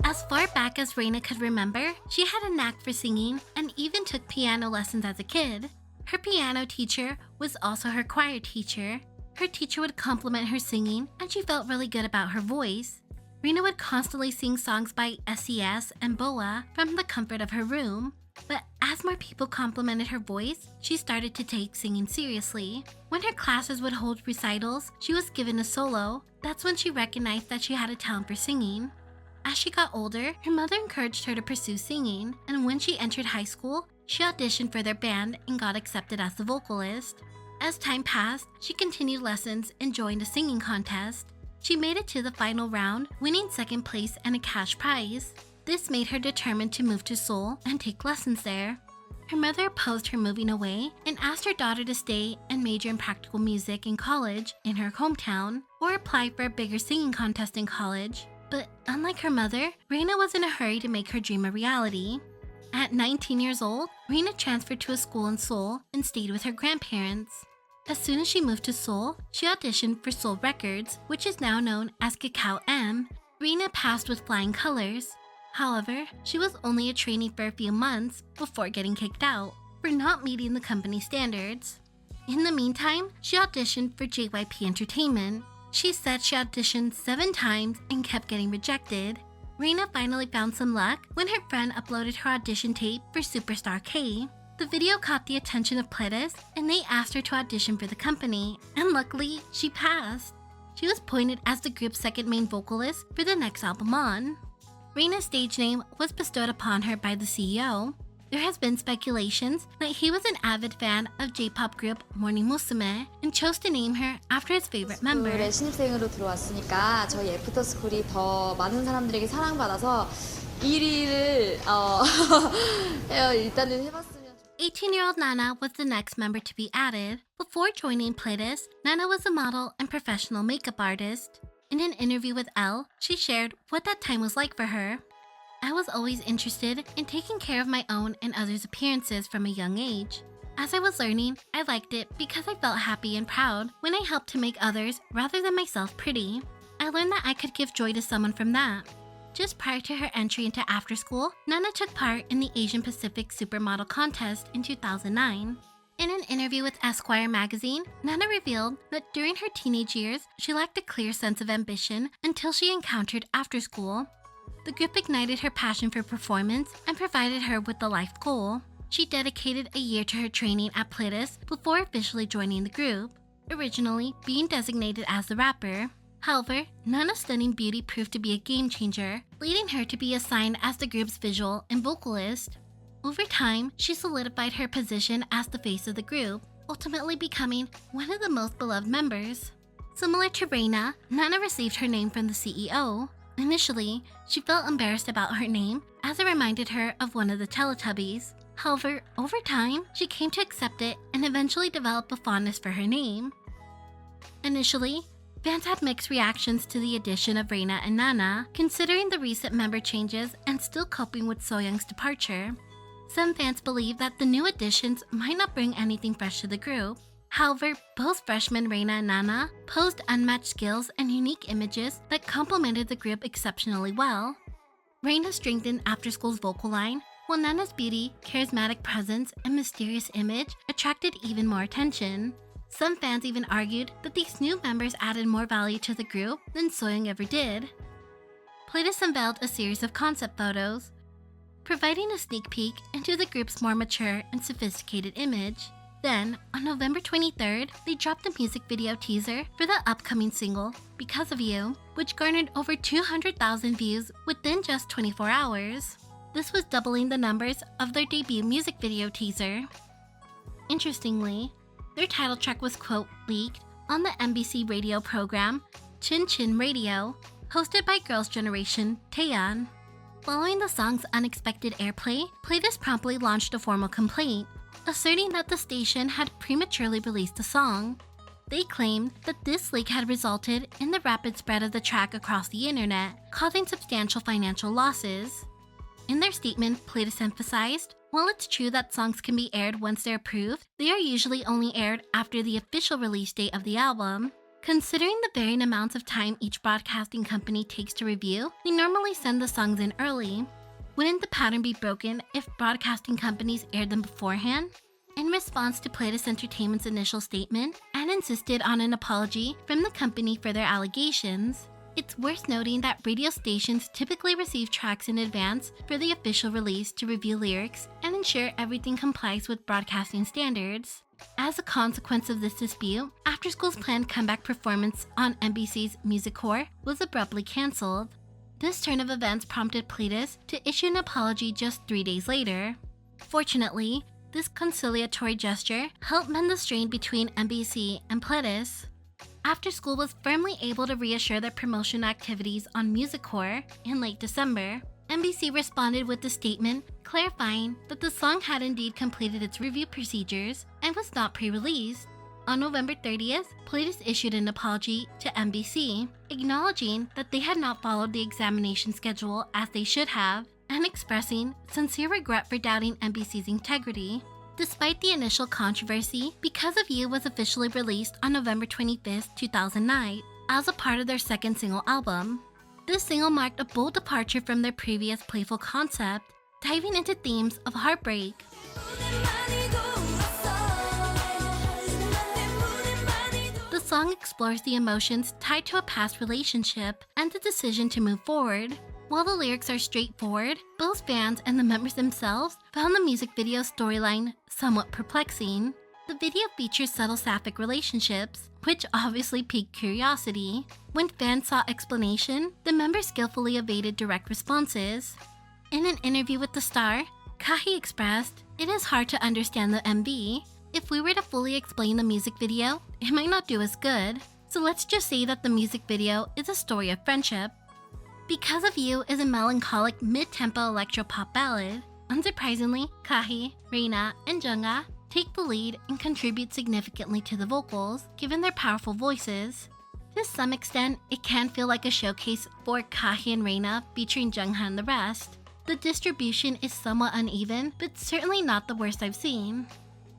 As far back as Raina could remember, she had a knack for singing and even took piano lessons as a kid. Her piano teacher was also her choir teacher. Her teacher would compliment her singing, and she felt really good about her voice. Raina would constantly sing songs by SES and BoA from the comfort of her room. But as more people complimented her voice, she started to take singing seriously. When her classes would hold recitals, she was given a solo. That's when she recognized that she had a talent for singing. As she got older, her mother encouraged her to pursue singing, and when she entered high school, she auditioned for their band and got accepted as the vocalist. As time passed, she continued lessons and joined a singing contest. She made it to the final round, winning 2nd place and a cash prize. This made her determined to move to Seoul and take lessons there. Her mother opposed her moving away and asked her daughter to stay and major in practical music in college in her hometown, or apply for a bigger singing contest in college. But unlike her mother, Raina was in a hurry to make her dream a reality. At 19 years old, Raina transferred to a school in Seoul and stayed with her grandparents. As soon as she moved to Seoul, she auditioned for Seoul Records, which is now known as Kakao M. Raina passed with flying colors. However, she was only a trainee for a few months before getting kicked out for not meeting the company standards. In the meantime, she auditioned for JYP Entertainment. She said she auditioned 7 times and kept getting rejected. Raina finally found some luck when her friend uploaded her audition tape for Superstar K. The video caught the attention of Pledis, and they asked her to audition for the company, and luckily, she passed. She was appointed as the group's 2nd main vocalist for the next album on. Raina's stage name was bestowed upon her by the CEO. There has been speculations that he was an avid fan of J-pop group Morning Musume and chose to name her after his favorite member. 스쿨에 신입생으로 들어왔으니까 저희 애프터스쿨이 더 많은 사람들에게 사랑받아서 1위를 일단은 해봤으면. 18-year-old Nana was the next member to be added. Before joining Pledis, Nana was a model and professional makeup artist. In an interview with Elle, she shared what that time was like for her. I was always interested in taking care of my own and others' appearances from a young age. As I was learning, I liked it because I felt happy and proud when I helped to make others rather than myself pretty. I learned that I could give joy to someone from that. Just prior to her entry into after school, Nana took part in the Asian Pacific Supermodel Contest in 2009. In an interview with Esquire magazine, Nana revealed that during her teenage years, she lacked a clear sense of ambition until she encountered after school. The group ignited her passion for performance and provided her with a life goal. She dedicated a year to her training at Pledis before officially joining the group, originally being designated as the rapper. However, Nana's stunning beauty proved to be a game changer, leading her to be assigned as the group's visual and vocalist. Over time, she solidified her position as the face of the group. ultimately becoming one of the most beloved members. Similar to Raina, Nana received her name from the CEO. Initially, she felt embarrassed about her name as it reminded her of one of the Teletubbies. However, over time, she came to accept it and eventually developed a fondness for her name. Initially, fans had mixed reactions to the addition of Raina and Nana, considering the recent member changes and still coping with Soyoung's departure. Some fans believe that the new additions might not bring anything fresh to the group. However, both freshmen Raina and Nana posed unmatched skills and unique images that complemented the group exceptionally well. Raina strengthened After School's vocal line, while Nana's beauty, charismatic presence, and mysterious image attracted even more attention. Some fans even argued that these new members added more value to the group than Soyoung ever did. Pledis unveiled a series of concept photos, providing a sneak peek into the group's more mature and sophisticated image. Then, on November 23rd, they dropped a music video teaser for the upcoming single, Because of You, which garnered over 200,000 views within just 24 hours. This was doubling the numbers of their debut music video teaser. Interestingly, their title track was quote leaked on the MBC radio program Chin Chin Radio, hosted by Girls' Generation Taeyeon. Following the song's unexpected airplay, Pledis promptly launched a formal complaint, asserting that the station had prematurely released the song. They claimed that this leak had resulted in the rapid spread of the track across the internet, causing substantial financial losses. In their statement, Pledis emphasized, while it's true that songs can be aired once they're approved, they are usually only aired after the official release date of the album. Considering the varying amounts of time each broadcasting company takes to review, they normally send the songs in early. Wouldn't the pattern be broken if broadcasting companies aired them beforehand? In response to Pledis Entertainment's initial statement, and insisted on an apology from the company for their allegations. It's worth noting that radio stations typically receive tracks in advance for the official release to review lyrics and ensure everything complies with broadcasting standards. As a consequence of this dispute, After School's planned comeback performance on NBC's Music Core was abruptly cancelled. This turn of events prompted Pledis to issue an apology just 3 days later. Fortunately, this conciliatory gesture helped mend the strain between NBC and Pledis. After School was firmly able to reassure their promotion activities on Music Core in late December. NBC responded with a statement clarifying that the song had indeed completed its review procedures and was not pre-released. On November 30th, Pledis issued an apology to NBC, acknowledging that they had not followed the examination schedule as they should have, and expressing sincere regret for doubting NBC's integrity. Despite the initial controversy, Because of You was officially released on November 25th, 2009, as a part of their second single album. This single marked a bold departure from their previous playful concept, diving into themes of heartbreak. The song explores the emotions tied to a past relationship and the decision to move forward. While the lyrics are straightforward, both fans and the members themselves found the music video storyline somewhat perplexing. The video features subtle sapphic relationships, which obviously piqued curiosity. When fans sought explanation, the members skillfully evaded direct responses. In an interview with The Star, Kahi expressed, "It is hard to understand the MV. If we were to fully explain the music video, it might not do us good. So let's just say that the music video is a story of friendship." Because of You is a melancholic mid-tempo electro-pop ballad. Unsurprisingly, Kahi, Raina, and Jungha take the lead and contribute significantly to the vocals, given their powerful voices. To some extent, it can feel like a showcase for Kahi and Raina featuring Jungha and the rest. The distribution is somewhat uneven, but certainly not the worst I've seen.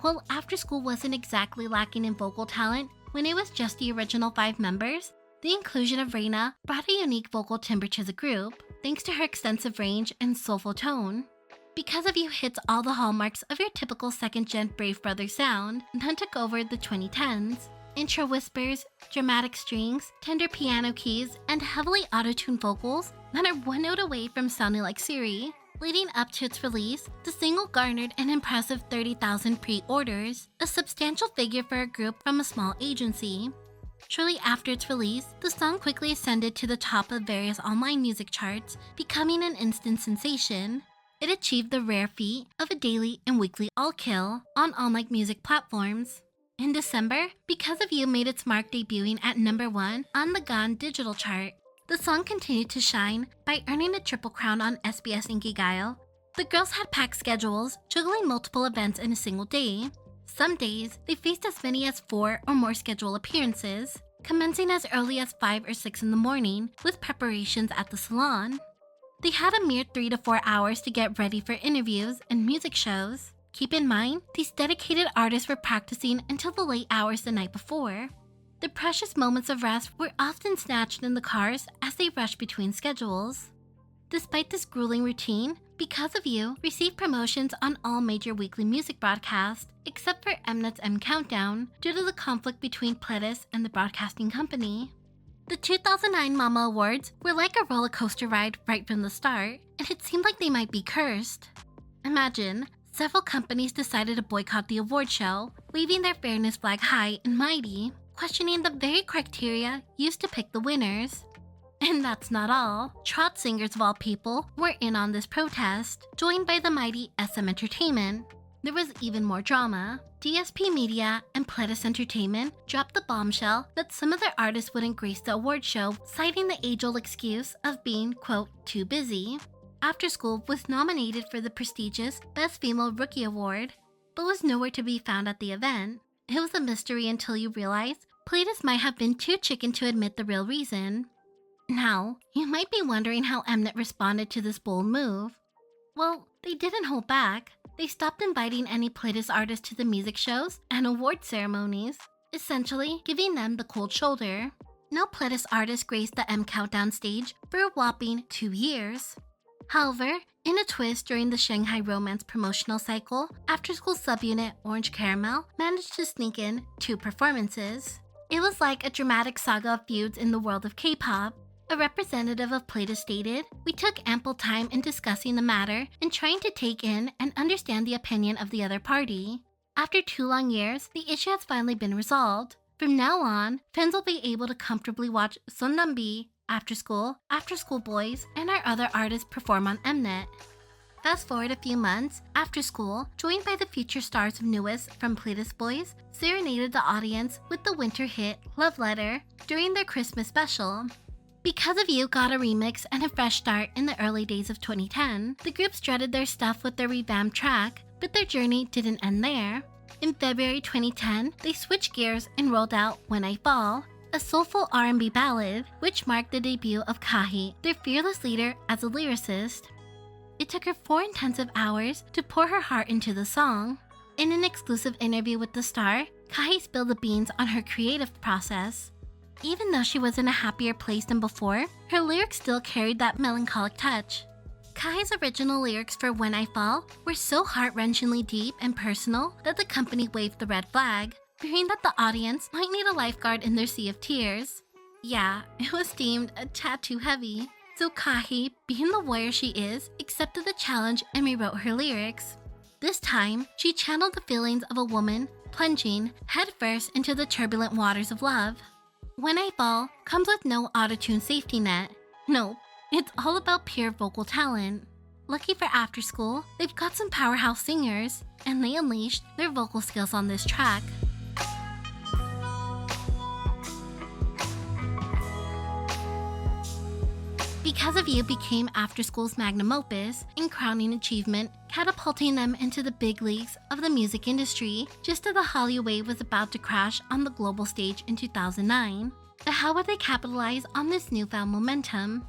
While After School wasn't exactly lacking in vocal talent when it was just the original 5 members, the inclusion of Raina brought a unique vocal timbre to the group, thanks to her extensive range and soulful tone. Because of You hits all the hallmarks of your typical second-gen Brave Brothers sound, then took over the 2010s. Intro whispers, dramatic strings, tender piano keys, and heavily auto-tuned vocals that are one note away from sounding like Siri. Leading up to its release, the single garnered an impressive 30,000 pre-orders, a substantial figure for a group from a small agency. Shortly after its release, the song quickly ascended to the top of various online music charts, becoming an instant sensation. It achieved the rare feat of a daily and weekly all-kill on online music platforms. In December, Because of You made its mark debuting at #1 on the GAN digital chart. The song continued to shine by earning a triple crown on SBS Inkigayo. The girls had packed schedules, juggling multiple events in a single day. Some days, they faced as many as 4 or more scheduled appearances, commencing as early as 5 or 6 in the morning with preparations at the salon. They had a mere 3 to 4 hours to get ready for interviews and music shows. Keep in mind, these dedicated artists were practicing until the late hours the night before. The precious moments of rest were often snatched in the cars as they rushed between schedules. Despite this grueling routine, Because of You received promotions on all major weekly music broadcasts, except for Mnet's M Countdown, due to the conflict between Pledis and the broadcasting company. The 2009 Mama Awards were like a roller coaster ride right from the start, and it seemed like they might be cursed. Imagine, several companies decided to boycott the award show, waving their fairness flag high and mighty, questioning the very criteria used to pick the winners. And that's not all. Trot singers of all people were in on this protest, joined by the mighty SM Entertainment. There was even more drama. DSP Media and Pledis Entertainment dropped the bombshell that some of their artists wouldn't grace the award show, citing the age-old excuse of being, quote, too busy. After School was nominated for the prestigious Best Female Rookie Award, but was nowhere to be found at the event. It was a mystery until you realized Pledis might have been too chicken to admit the real reason. Now, you might be wondering how Mnet responded to this bold move. Well, they didn't hold back. They stopped inviting any Pledis artists to the music shows and award ceremonies, essentially giving them the cold shoulder. No Pledis artist graced the M Countdown stage for a whopping 2 years. However, in a twist during the Shanghai Romance promotional cycle, after-school subunit Orange Caramel managed to sneak in 2 performances. It was like a dramatic saga of feuds in the world of K-pop. A representative of Pledis stated, "We took ample time in discussing the matter and trying to take in and understand the opinion of the other party. After 2 long years, the issue has finally been resolved. From now on, fans will be able to comfortably watch Sondambi, After School Boys, and our other artists perform on Mnet." Fast forward a few months, After School, joined by the future stars of Newest from Pledis Boys, serenaded the audience with the winter hit Love Letter during their Christmas special. Because of You got a remix and a fresh start in the early days of 2010. The group strutted their stuff with their revamped track, but their journey didn't end there. In February 2010, they switched gears and rolled out When I Fall, a soulful R&B ballad, which marked the debut of Kahi, their fearless leader as a lyricist. It took her 4 intensive hours to pour her heart into the song. In an exclusive interview with The Star, Kahi spilled the beans on her creative process. Even though she was in a happier place than before, her lyrics still carried that melancholic touch. Kahi's original lyrics for When I Fall were so heart-wrenchingly deep and personal that the company waved the red flag, fearing that the audience might need a lifeguard in their sea of tears. Yeah, it was deemed a tad too heavy. So Kahi, being the warrior she is, accepted the challenge and rewrote her lyrics. This time, she channeled the feelings of a woman plunging headfirst into the turbulent waters of love. When I Fall comes with no auto-tune safety net. Nope, it's all about pure vocal talent. Lucky for After School, they've got some powerhouse singers, and they unleashed their vocal skills on this track. Because of You became After School's magnum opus and crowning achievement, catapulting them into the big leagues of the music industry just as the Hallyu wave was about to crash on the global stage in 2009. But how would they capitalize on this newfound momentum?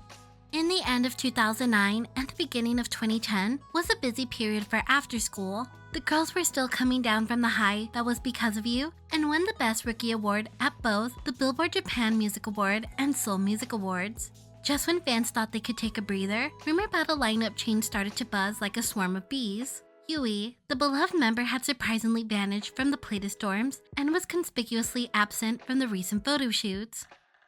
In the end of 2009 and the beginning of 2010 was a busy period for After School. The girls were still coming down from the high that was Because of You and won the Best Rookie Award at both the Billboard Japan Music Award and Seoul Music Awards. Just when fans thought they could take a breather, rumor about a lineup change started to buzz like a swarm of bees. Yui, the beloved member, had surprisingly vanished from the Pledis dorms and was conspicuously absent from the recent photo shoots.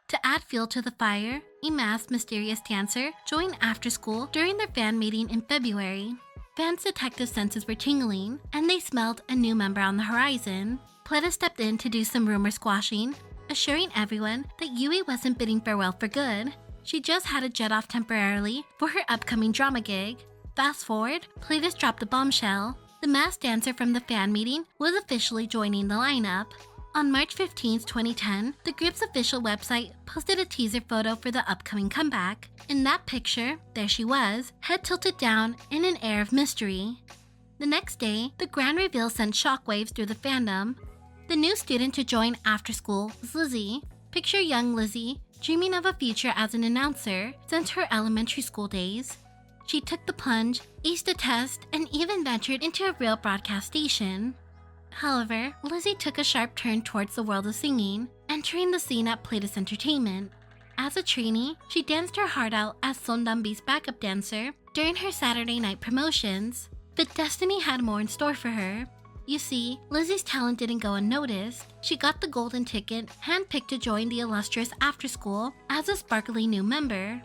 To add fuel to the fire, a masked mysterious dancer joined After School during their fan meeting in February. Fans' detective senses were tingling, and they smelled a new member on the horizon. Pledis stepped in to do some rumor squashing, assuring everyone that Yui wasn't bidding farewell for good. She just had to jet off temporarily for her upcoming drama gig. Fast forward, Pledis dropped the bombshell. The masked dancer from the fan meeting was officially joining the lineup. On March 15, 2010, the group's official website posted a teaser photo for the upcoming comeback. In that picture, there she was, head tilted down in an air of mystery. The next day, the grand reveal sent shockwaves through the fandom. The new student to join after school was Lizzy. Picture young Lizzy, dreaming of a future as an announcer since her elementary school days. She took the plunge, aced a test, and even ventured into a real broadcast station. However, Lizzy took a sharp turn towards the world of singing, entering the scene at Pledis Entertainment. As a trainee, she danced her heart out as Sondambi's backup dancer during her Saturday night promotions. But destiny had more in store for her. You see, Lizzy's talent didn't go unnoticed. She got the golden ticket, handpicked to join the illustrious after school as a sparkly new member.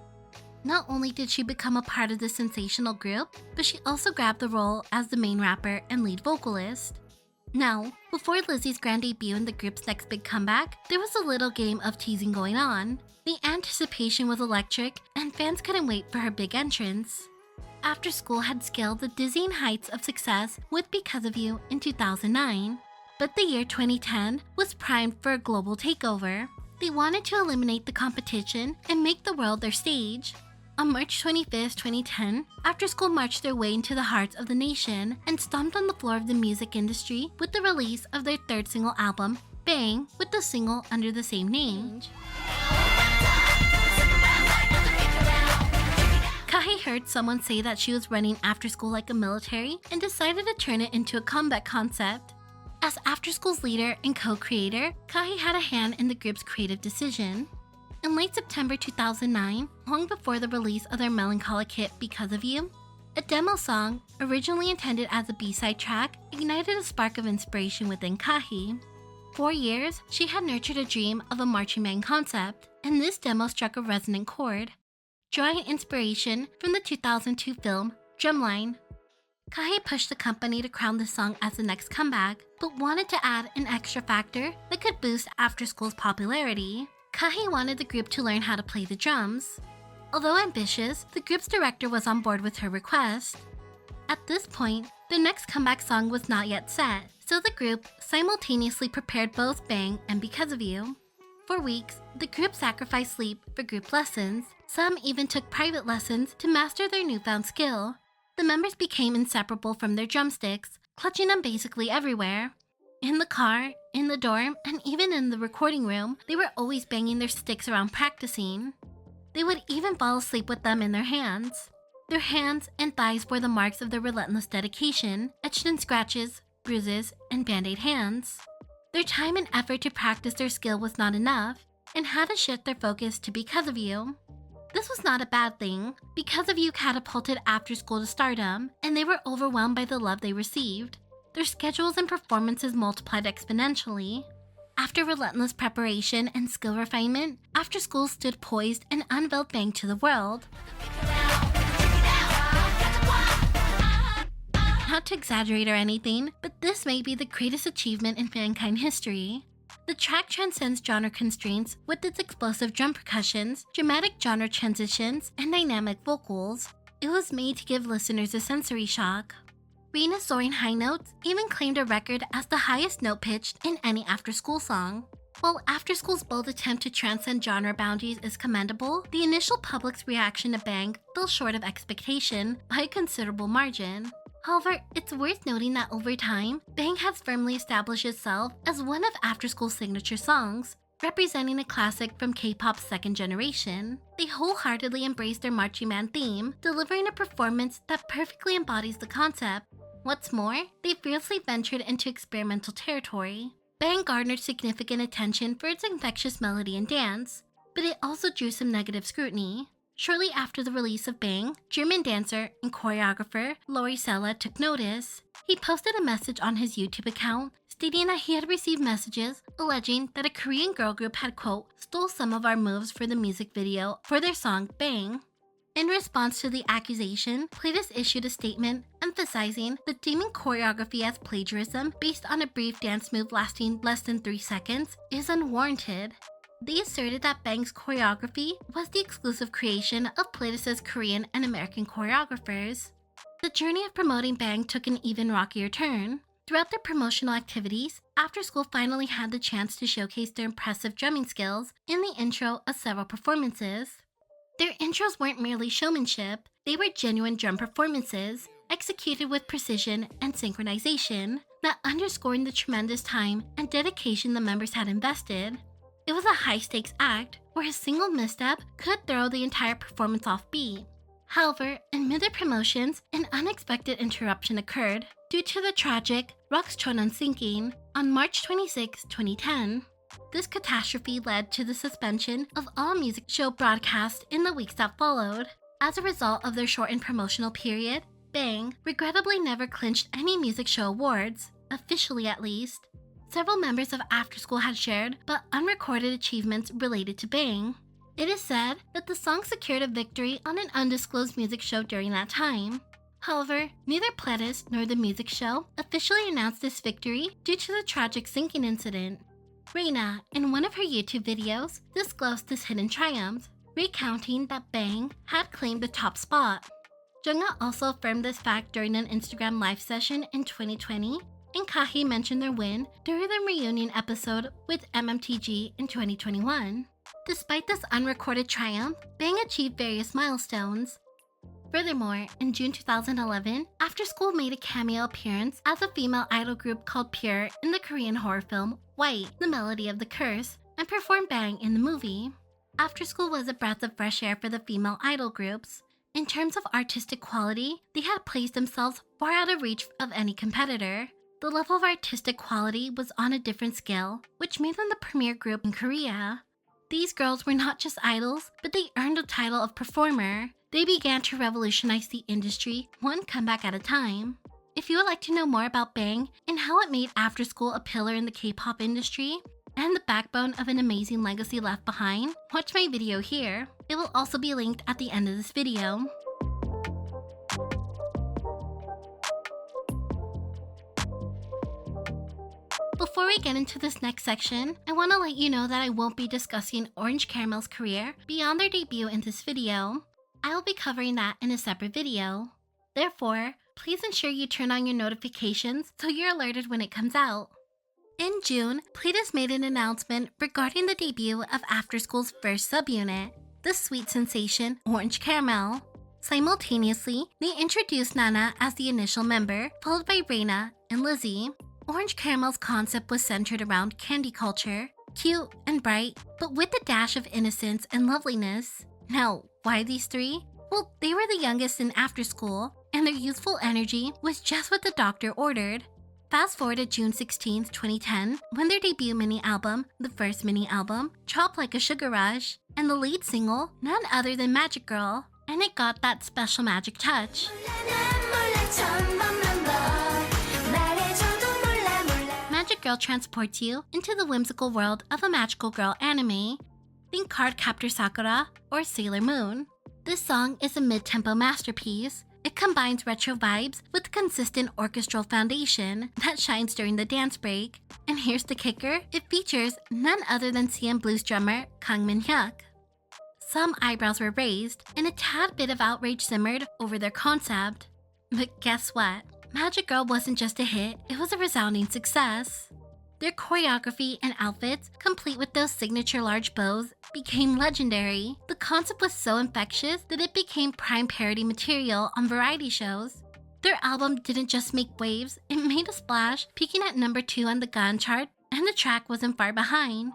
Not only did she become a part of the sensational group, but she also grabbed the role as the main rapper and lead vocalist. Now, before Lizzy's grand debut in the group's next big comeback, there was a little game of teasing going on. The anticipation was electric, and fans couldn't wait for her big entrance. After School had scaled the dizzying heights of success with Because of You in 2009, but the year 2010 was primed for a global takeover. They wanted to eliminate the competition and make the world their stage. On March 25, 2010, After School marched their way into the hearts of the nation and stomped on the floor of the music industry with the release of their third single album, Bang, with the single under the same name. Kahi heard someone say that she was running After School like a military and decided to turn it into a comeback concept. As After School's leader and co-creator, Kahi had a hand in the group's creative decision. In late September 2009, long before the release of their melancholic hit Because of You, a demo song, originally intended as a B-side track, ignited a spark of inspiration within Kahi. 4 years, she had nurtured a dream of a marching band concept, and this demo struck a resonant chord. Drawing inspiration from the 2002 film Drumline, Kahi pushed the company to crown the song as the next comeback, but wanted to add an extra factor that could boost After School's popularity. Kahi wanted the group to learn how to play the drums. Although ambitious, the group's director was on board with her request. At this point, their next comeback song was not yet set, so the group simultaneously prepared both Bang and Because of You. For weeks, the group sacrificed sleep for group lessons. Some even took private lessons to master their newfound skill. The members became inseparable from their drumsticks, clutching them basically everywhere. In the car, in the dorm, and even in the recording room, they were always banging their sticks around practicing. They would even fall asleep with them in their hands. Their hands and thighs bore the marks of their relentless dedication, etched in scratches, bruises, and band-aid hands. Their time and effort to practice their skill was not enough, and had to shift their focus to Because of You. This was not a bad thing. Because of You catapulted After School to stardom, and they were overwhelmed by the love they received. Their schedules and performances multiplied exponentially. After relentless preparation and skill refinement, After School stood poised and unveiled Bang to the world. Not to exaggerate or anything, but this may be the greatest achievement in mankind history. The track transcends genre constraints with its explosive drum percussions, dramatic genre transitions, and dynamic vocals. It was made to give listeners a sensory shock. Raina's soaring high notes even claimed a record as the highest note pitched in any after-school song. While After School's bold attempt to transcend genre boundaries is commendable, the initial public's reaction to Bang fell short of expectation by a considerable margin. However, it's worth noting that over time, Bang has firmly established itself as one of After School's signature songs, representing a classic from K-pop's second generation. They wholeheartedly embrace their marching band theme, delivering a performance that perfectly embodies the concept. What's more, they fiercely ventured into experimental territory. Bang garnered significant attention for its infectious melody and dance, but it also drew some negative scrutiny. Shortly after the release of Bang, German dancer and choreographer Lori Sella took notice. He posted a message on his YouTube account stating that he had received messages alleging that a Korean girl group had, quote, stole some of our moves for the music video for their song Bang. In response to the accusation, Pledis issued a statement emphasizing that deeming choreography as plagiarism based on a brief dance move lasting less than 3 seconds is unwarranted. They asserted that Bang's choreography was the exclusive creation of Pledis' Korean and American choreographers. The journey of promoting Bang took an even rockier turn. Throughout their promotional activities, After School finally had the chance to showcase their impressive drumming skills in the intro of several performances. Their intros weren't merely showmanship, they were genuine drum performances, executed with precision and synchronization, that underscored the tremendous time and dedication the members had invested. It was a high-stakes act where a single misstep could throw the entire performance off beat. However, in mid promotions, an unexpected interruption occurred due to the tragic Rockchonon sinking on March 26, 2010. This catastrophe led to the suspension of all music show broadcasts in the weeks that followed. As a result of their shortened promotional period, Bang regrettably never clinched any music show awards, officially at least. Several members of After School had shared but unrecorded achievements related to Bang. It is said that the song secured a victory on an undisclosed music show during that time. However, neither Pledis nor the music show officially announced this victory due to the tragic sinking incident. Raina, in one of her YouTube videos, disclosed this hidden triumph, recounting that Bang had claimed the top spot. Jungha also affirmed this fact during an Instagram live session in 2020, and Kahi mentioned their win during the reunion episode with MMTG in 2021. Despite this unrecorded triumph, Bang achieved various milestones. Furthermore, in June 2011, After School made a cameo appearance as a female idol group called Pure in the Korean horror film White, The Melody of the Curse, and performed Bang in the movie. After School was a breath of fresh air for the female idol groups. In terms of artistic quality, they had placed themselves far out of reach of any competitor. The level of artistic quality was on a different scale, which made them the premier group in Korea. These girls were not just idols, but they earned the title of performer. They began to revolutionize the industry one comeback at a time. If you would like to know more about Bang and how it made After School a pillar in the K-pop industry, and the backbone of an amazing legacy left behind, watch my video here. It will also be linked at the end of this video. Before we get into this next section, I want to let you know that I won't be discussing Orange Caramel's career beyond their debut in this video. I will be covering that in a separate video. Therefore, please ensure you turn on your notifications so you're alerted when it comes out. In June, Pledis made an announcement regarding the debut of After School's first subunit, the sweet sensation Orange Caramel. Simultaneously, they introduced Nana as the initial member, followed by Raina and Lizzy. Orange Caramel's concept was centered around candy culture, cute and bright, but with a dash of innocence and loveliness. Now, why these three? Well, they were the youngest in After School, and their youthful energy was just what the doctor ordered. Fast forward to June 16, 2010, when their debut mini-album, the first mini-album, dropped like a sugar rush, and the lead single, none other than Magic Girl, and it got that special magic touch. Magic Girl transports you into the whimsical world of a magical girl anime. Think Cardcaptor Sakura or Sailor Moon. This song is a mid-tempo masterpiece. It combines retro vibes with a consistent orchestral foundation that shines during the dance break. And here's the kicker, it features none other than CM Blues drummer Kang Min-hyuk. Some eyebrows were raised, and a tad bit of outrage simmered over their concept. But guess what? Magic Girl wasn't just a hit, it was a resounding success. Their choreography and outfits, complete with those signature large bows, became legendary. The concept was so infectious that it became prime parody material on variety shows. Their album didn't just make waves, it made a splash, peaking at number 2 on the Gaon chart, and the track wasn't far behind.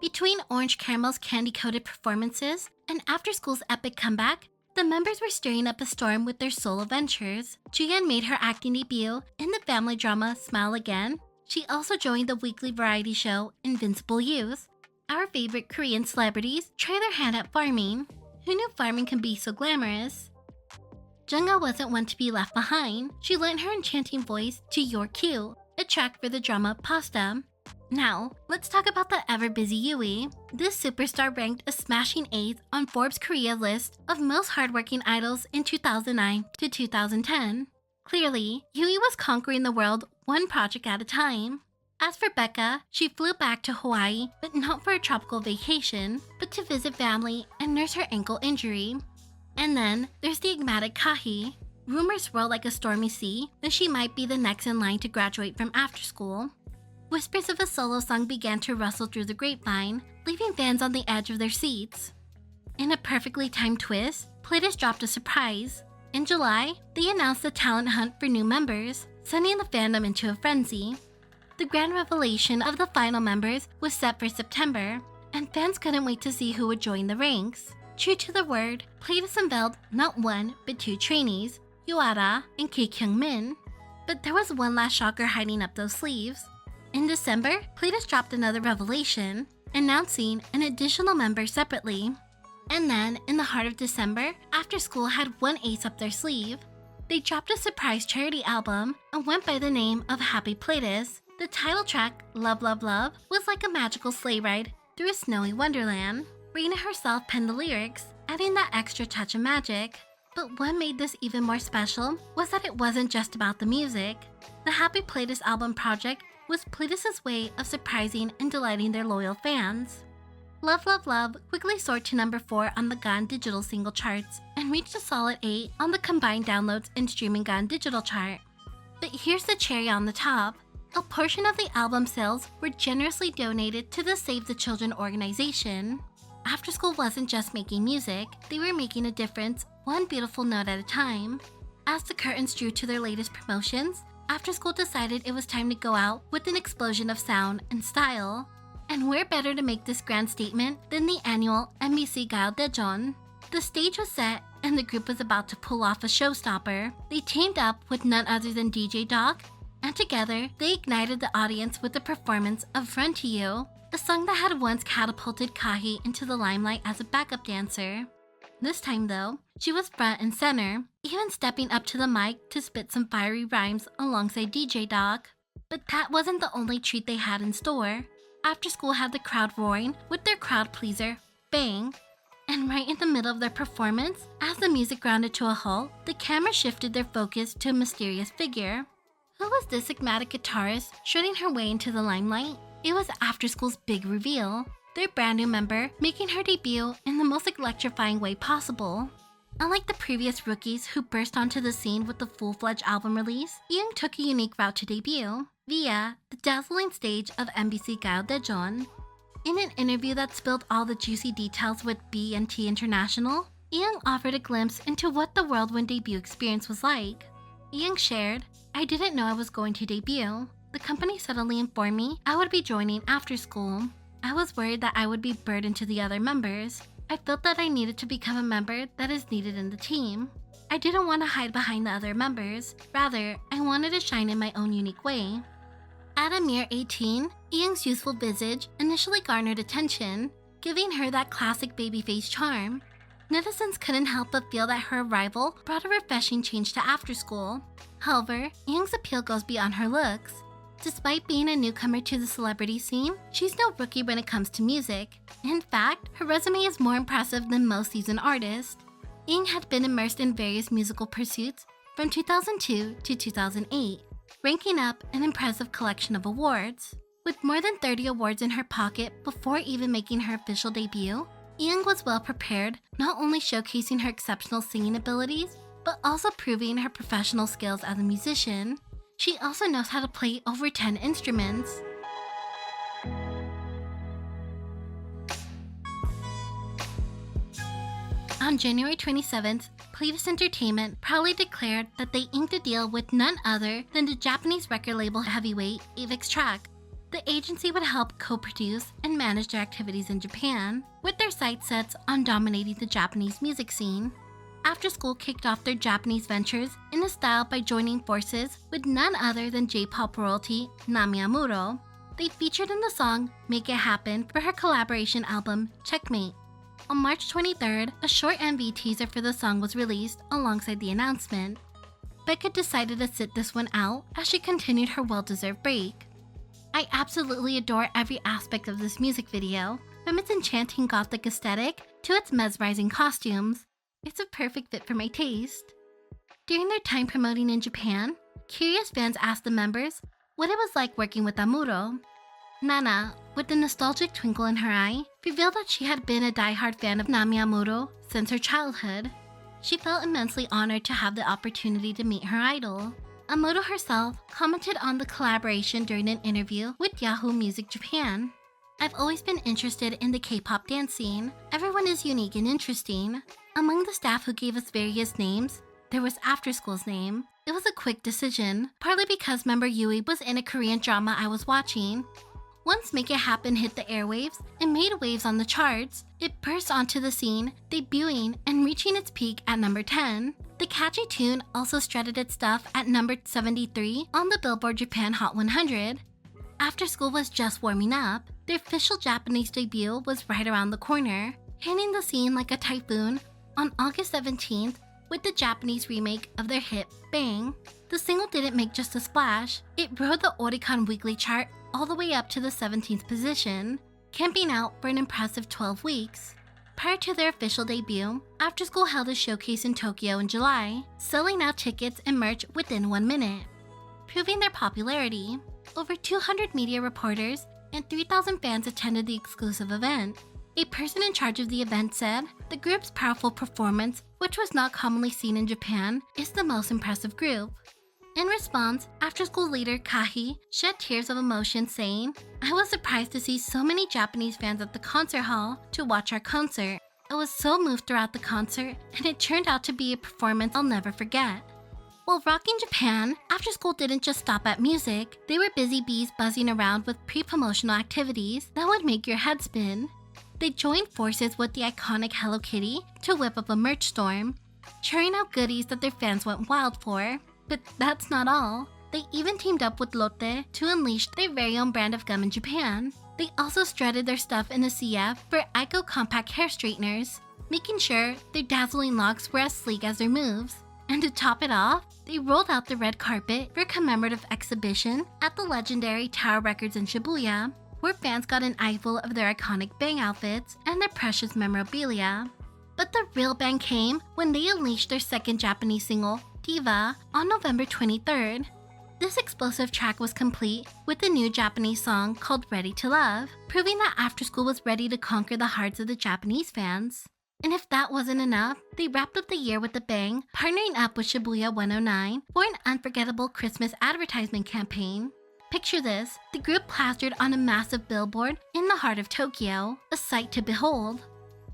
Between Orange Caramel's candy-coated performances and After School's epic comeback, the members were stirring up a storm with their solo ventures. Juyeon made her acting debut in the family drama Smile Again. She also joined the weekly variety show Invincible Youth. Our favorite Korean celebrities try their hand at farming. Who knew farming can be so glamorous? Jungha wasn't one to be left behind. She lent her enchanting voice to You're Cute, a track for the drama Pasta. Now, let's talk about the ever-busy Yui. This superstar ranked a smashing 8th on Forbes' Korea list of most hardworking idols in 2009 to 2010. Clearly, Yui was conquering the world one project at a time. As for Becca, she flew back to Hawaii, but not for a tropical vacation, but to visit family and nurse her ankle injury. And then there's the enigmatic Kahi. Rumors swirl like a stormy sea that she might be the next in line to graduate from after school. Whispers of a solo song began to rustle through the grapevine, leaving fans on the edge of their seats. In a perfectly timed twist, Pledis dropped a surprise. In July, they announced the talent hunt for new members, sending the fandom into a frenzy. The grand revelation of the final members was set for September, and fans couldn't wait to see who would join the ranks. True to the word, Pledis unveiled not one, but two trainees, Yuara and Ki Kyung-min. But there was one last shocker hiding up those sleeves. In December, Pledis dropped another revelation, announcing an additional member separately. And then, in the heart of December, After School had one ace up their sleeve. They dropped a surprise charity album and went by the name of Happy Pledis. The title track, Love Love Love, was like a magical sleigh ride through a snowy wonderland. Raina herself penned the lyrics, adding that extra touch of magic. But what made this even more special was that it wasn't just about the music. The Happy Pledis album project was Pledis' way of surprising and delighting their loyal fans. Love Love Love quickly soared to number 4 on the GAN digital single charts and reached a solid 8 on the combined downloads and streaming GAN digital chart. But here's the cherry on the top. A portion of the album sales were generously donated to the Save the Children organization. After School wasn't just making music, they were making a difference, one beautiful note at a time. As the curtains drew to their latest promotions, After School decided it was time to go out with an explosion of sound and style. And where better to make this grand statement than the annual MBC Gayo Daejeon? The stage was set and the group was about to pull off a showstopper. They teamed up with none other than DJ Doc, and together they ignited the audience with the performance of Run to You, a song that had once catapulted Kahi into the limelight as a backup dancer. This time though, she was front and center, even stepping up to the mic to spit some fiery rhymes alongside DJ Doc. But that wasn't the only treat they had in store. After School had the crowd roaring with their crowd pleaser, Bang. And right in the middle of their performance, as the music grounded to a halt, the camera shifted their focus to a mysterious figure. Who was this enigmatic guitarist shredding her way into the limelight? It was After School's big reveal, their brand new member making her debut in the most electrifying way possible. Unlike the previous rookies who burst onto the scene with the full-fledged album release, Young took a unique route to debut, via the dazzling stage of MBC Gayo Daejeon. In an interview that spilled all the juicy details with B&T International, Young offered a glimpse into what the whirlwind debut experience was like. Young shared, "I didn't know I was going to debut. The company suddenly informed me I would be joining After School. I was worried that I would be burdened to the other members. I felt that I needed to become a member that is needed in the team. I didn't want to hide behind the other members. Rather, I wanted to shine in my own unique way." At a mere 18, Young's youthful visage initially garnered attention, giving her that classic babyface charm. Netizens couldn't help but feel that her arrival brought a refreshing change to After School. However, Young's appeal goes beyond her looks. Despite being a newcomer to the celebrity scene, she's no rookie when it comes to music. In fact, her resume is more impressive than most seasoned artists. Young had been immersed in various musical pursuits from 2002 to 2008, ranking up an impressive collection of awards. With more than 30 awards in her pocket before even making her official debut, Young was well prepared, not only showcasing her exceptional singing abilities, but also proving her professional skills as a musician. She also knows how to play over 10 instruments. On January 27th, Pledis Entertainment proudly declared that they inked a deal with none other than the Japanese record label heavyweight Avex Track. The agency would help co-produce and manage their activities in Japan, with their sights set on dominating the Japanese music scene. After School kicked off their Japanese ventures in a style by joining forces with none other than J-pop royalty Nami Amuro. They featured in the song Make It Happen for her collaboration album Checkmate. On March 23rd, a short MV teaser for the song was released alongside the announcement. Becca decided to sit this one out as she continued her well-deserved break. I absolutely adore every aspect of this music video, from its enchanting gothic aesthetic to its mesmerizing costumes. It's a perfect fit for my taste. During their time promoting in Japan, curious fans asked the members what it was like working with Amuro. Nana, with a nostalgic twinkle in her eye, revealed that she had been a die-hard fan of Nami Amuro since her childhood. she felt immensely honored to have the opportunity to meet her idol. Amoto herself commented on the collaboration during an interview with Yahoo Music Japan. I've always been interested in the K-pop dance scene. Everyone is unique and interesting. Among the staff who gave us various names, there was After School's name. It was a quick decision, partly because member Yui was in a Korean drama I was watching. Once Make It Happen hit the airwaves and made waves on the charts, it burst onto the scene, debuting and reaching its peak at number 10. The catchy tune also strutted its stuff at number 73 on the Billboard Japan Hot 100. After School was just warming up, their official Japanese debut was right around the corner, hitting the scene like a typhoon on August 17th with the Japanese remake of their hit Bang. The single didn't make just a splash, it rode the Oricon weekly chart all the way up to the 17th position, camping out for an impressive 12 weeks. Prior to their official debut, After School held a showcase in Tokyo in July, selling out tickets and merch within 1 minute. Proving their popularity, over 200 media reporters and 3,000 fans attended the exclusive event. A person in charge of the event said, "The group's powerful performance, which was not commonly seen in Japan, is the most impressive group." In response, After School leader Kahi shed tears of emotion saying, "I was surprised to see so many Japanese fans at the concert hall to watch our concert. I was so moved throughout the concert, and it turned out to be a performance I'll never forget." While rocking Japan, After School didn't just stop at music. They were busy bees buzzing around with pre-promotional activities that would make your head spin. They joined forces with the iconic Hello Kitty to whip up a merch storm, churning out goodies that their fans went wild for. But that's not all. They even teamed up with Lotte to unleash their very own brand of gum in Japan. They also strutted their stuff in the CF for Aiko compact hair straighteners, making sure their dazzling locks were as sleek as their moves. And to top it off, they rolled out the red carpet for a commemorative exhibition at the legendary Tower Records in Shibuya, where fans got an eyeful of their iconic Bang outfits and their precious memorabilia. But the real bang came when they unleashed their second Japanese single, Diva, on November 23rd. This explosive track was complete with a new Japanese song called Ready to Love, proving that After School was ready to conquer the hearts of the Japanese fans. And if that wasn't enough, they wrapped up the year with a bang, partnering up with Shibuya 109 for an unforgettable Christmas advertisement campaign. Picture this, the group plastered on a massive billboard in the heart of Tokyo, a sight to behold.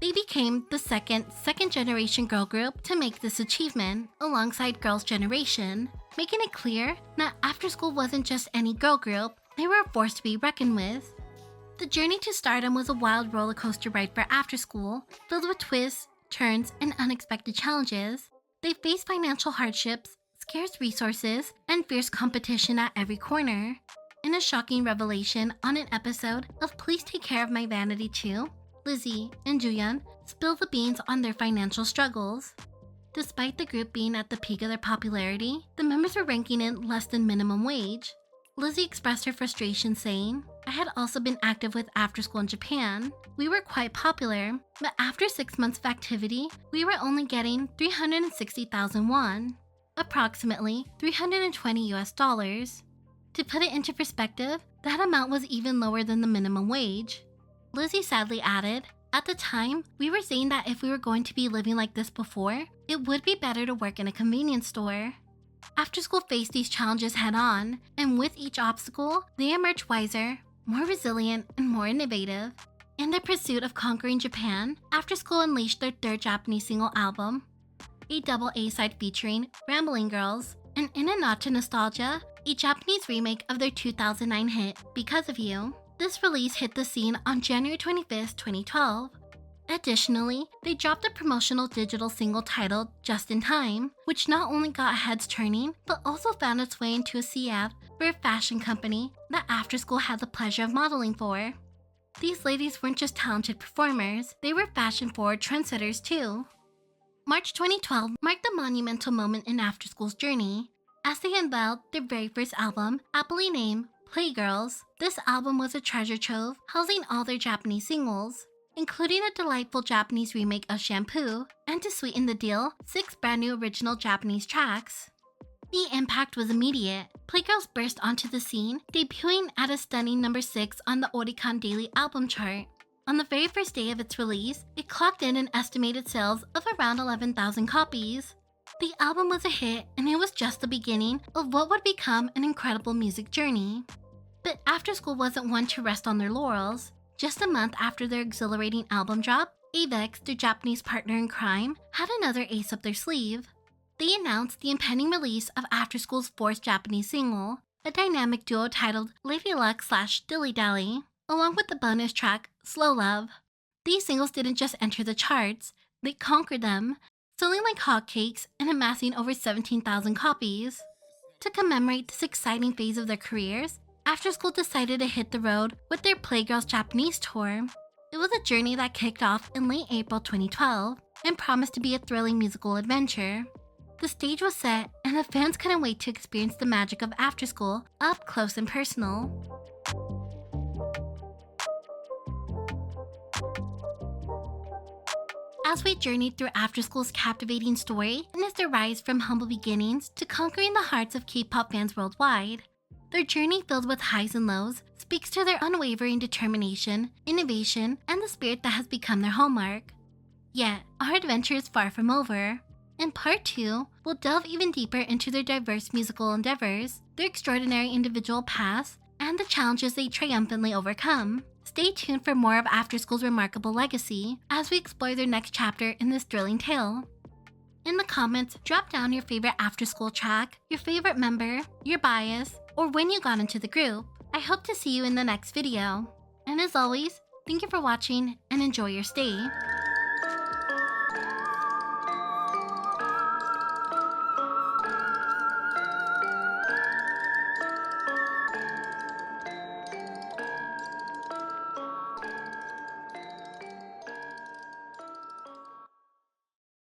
They became the second generation girl group to make this achievement, alongside Girls' Generation, making it clear that After School wasn't just any girl group, they were a force to be reckoned with. The journey to stardom was a wild roller coaster ride for After School, filled with twists, turns, and unexpected challenges. They faced financial hardships, scarce resources, and fierce competition at every corner. In a shocking revelation on an episode of Please Take Care of My Vanity 2, Lizzy and Juyeon spill the beans on their financial struggles. Despite the group being at the peak of their popularity, the members were ranking in less than minimum wage. Lizzy expressed her frustration saying, "I had also been active with After School in Japan. We were quite popular, but after 6 months of activity, we were only getting 360,000 won, approximately $320 US. To put it into perspective, that amount was even lower than the minimum wage." Lizzy sadly added, "At the time, we were saying that if we were going to be living like this before, it would be better to work in a convenience store." After School faced these challenges head on, and with each obstacle, they emerged wiser, more resilient, and more innovative. In their pursuit of conquering Japan, After School unleashed their third Japanese single album, a double A-side featuring Rambling Girls, and in a nod to nostalgia, a Japanese remake of their 2009 hit, Because of You. This release hit the scene on January 25th, 2012. Additionally, they dropped a promotional digital single titled Just in Time, which not only got heads turning, but also found its way into a CF for a fashion company that After School had the pleasure of modeling for. These ladies weren't just talented performers, they were fashion-forward trendsetters too. March 2012 marked a monumental moment in After School's journey, as they unveiled their very first album, aptly named Playgirls. This album was a treasure trove, housing all their Japanese singles, including a delightful Japanese remake of Shampoo, and to sweeten the deal, 6 brand new original Japanese tracks. The impact was immediate. Playgirls burst onto the scene, debuting at a stunning number 6 on the Oricon Daily album chart. On the very first day of its release, it clocked in an estimated sales of around 11,000 copies. The album was a hit, and it was just the beginning of what would become an incredible music journey. But After School wasn't one to rest on their laurels. Just a month after their exhilarating album drop, Avex, their Japanese partner in crime, had another ace up their sleeve. They announced the impending release of After School's fourth Japanese single, a dynamic duo titled Lady Luck/Dilly Dally, along with the bonus track Slow Love. These singles didn't just enter the charts, they conquered them, selling like hotcakes and amassing over 17,000 copies. To commemorate this exciting phase of their careers, After School decided to hit the road with their Playgirls Japanese tour. It was a journey that kicked off in late April 2012 and promised to be a thrilling musical adventure. The stage was set, and the fans couldn't wait to experience the magic of After School up close and personal. As we journeyed through After School's captivating story and its rise from humble beginnings to conquering the hearts of K-pop fans worldwide, their journey filled with highs and lows speaks to their unwavering determination, innovation, and the spirit that has become their hallmark. Yet, our adventure is far from over. In Part 2, we'll delve even deeper into their diverse musical endeavors, their extraordinary individual paths, and the challenges they triumphantly overcome. Stay tuned for more of After School's remarkable legacy as we explore their next chapter in this thrilling tale. In the comments, drop down your favorite After School track, your favorite member, your bias, or when you got into the group. I hope to see you in the next video. And as always, thank you for watching and enjoy your stay.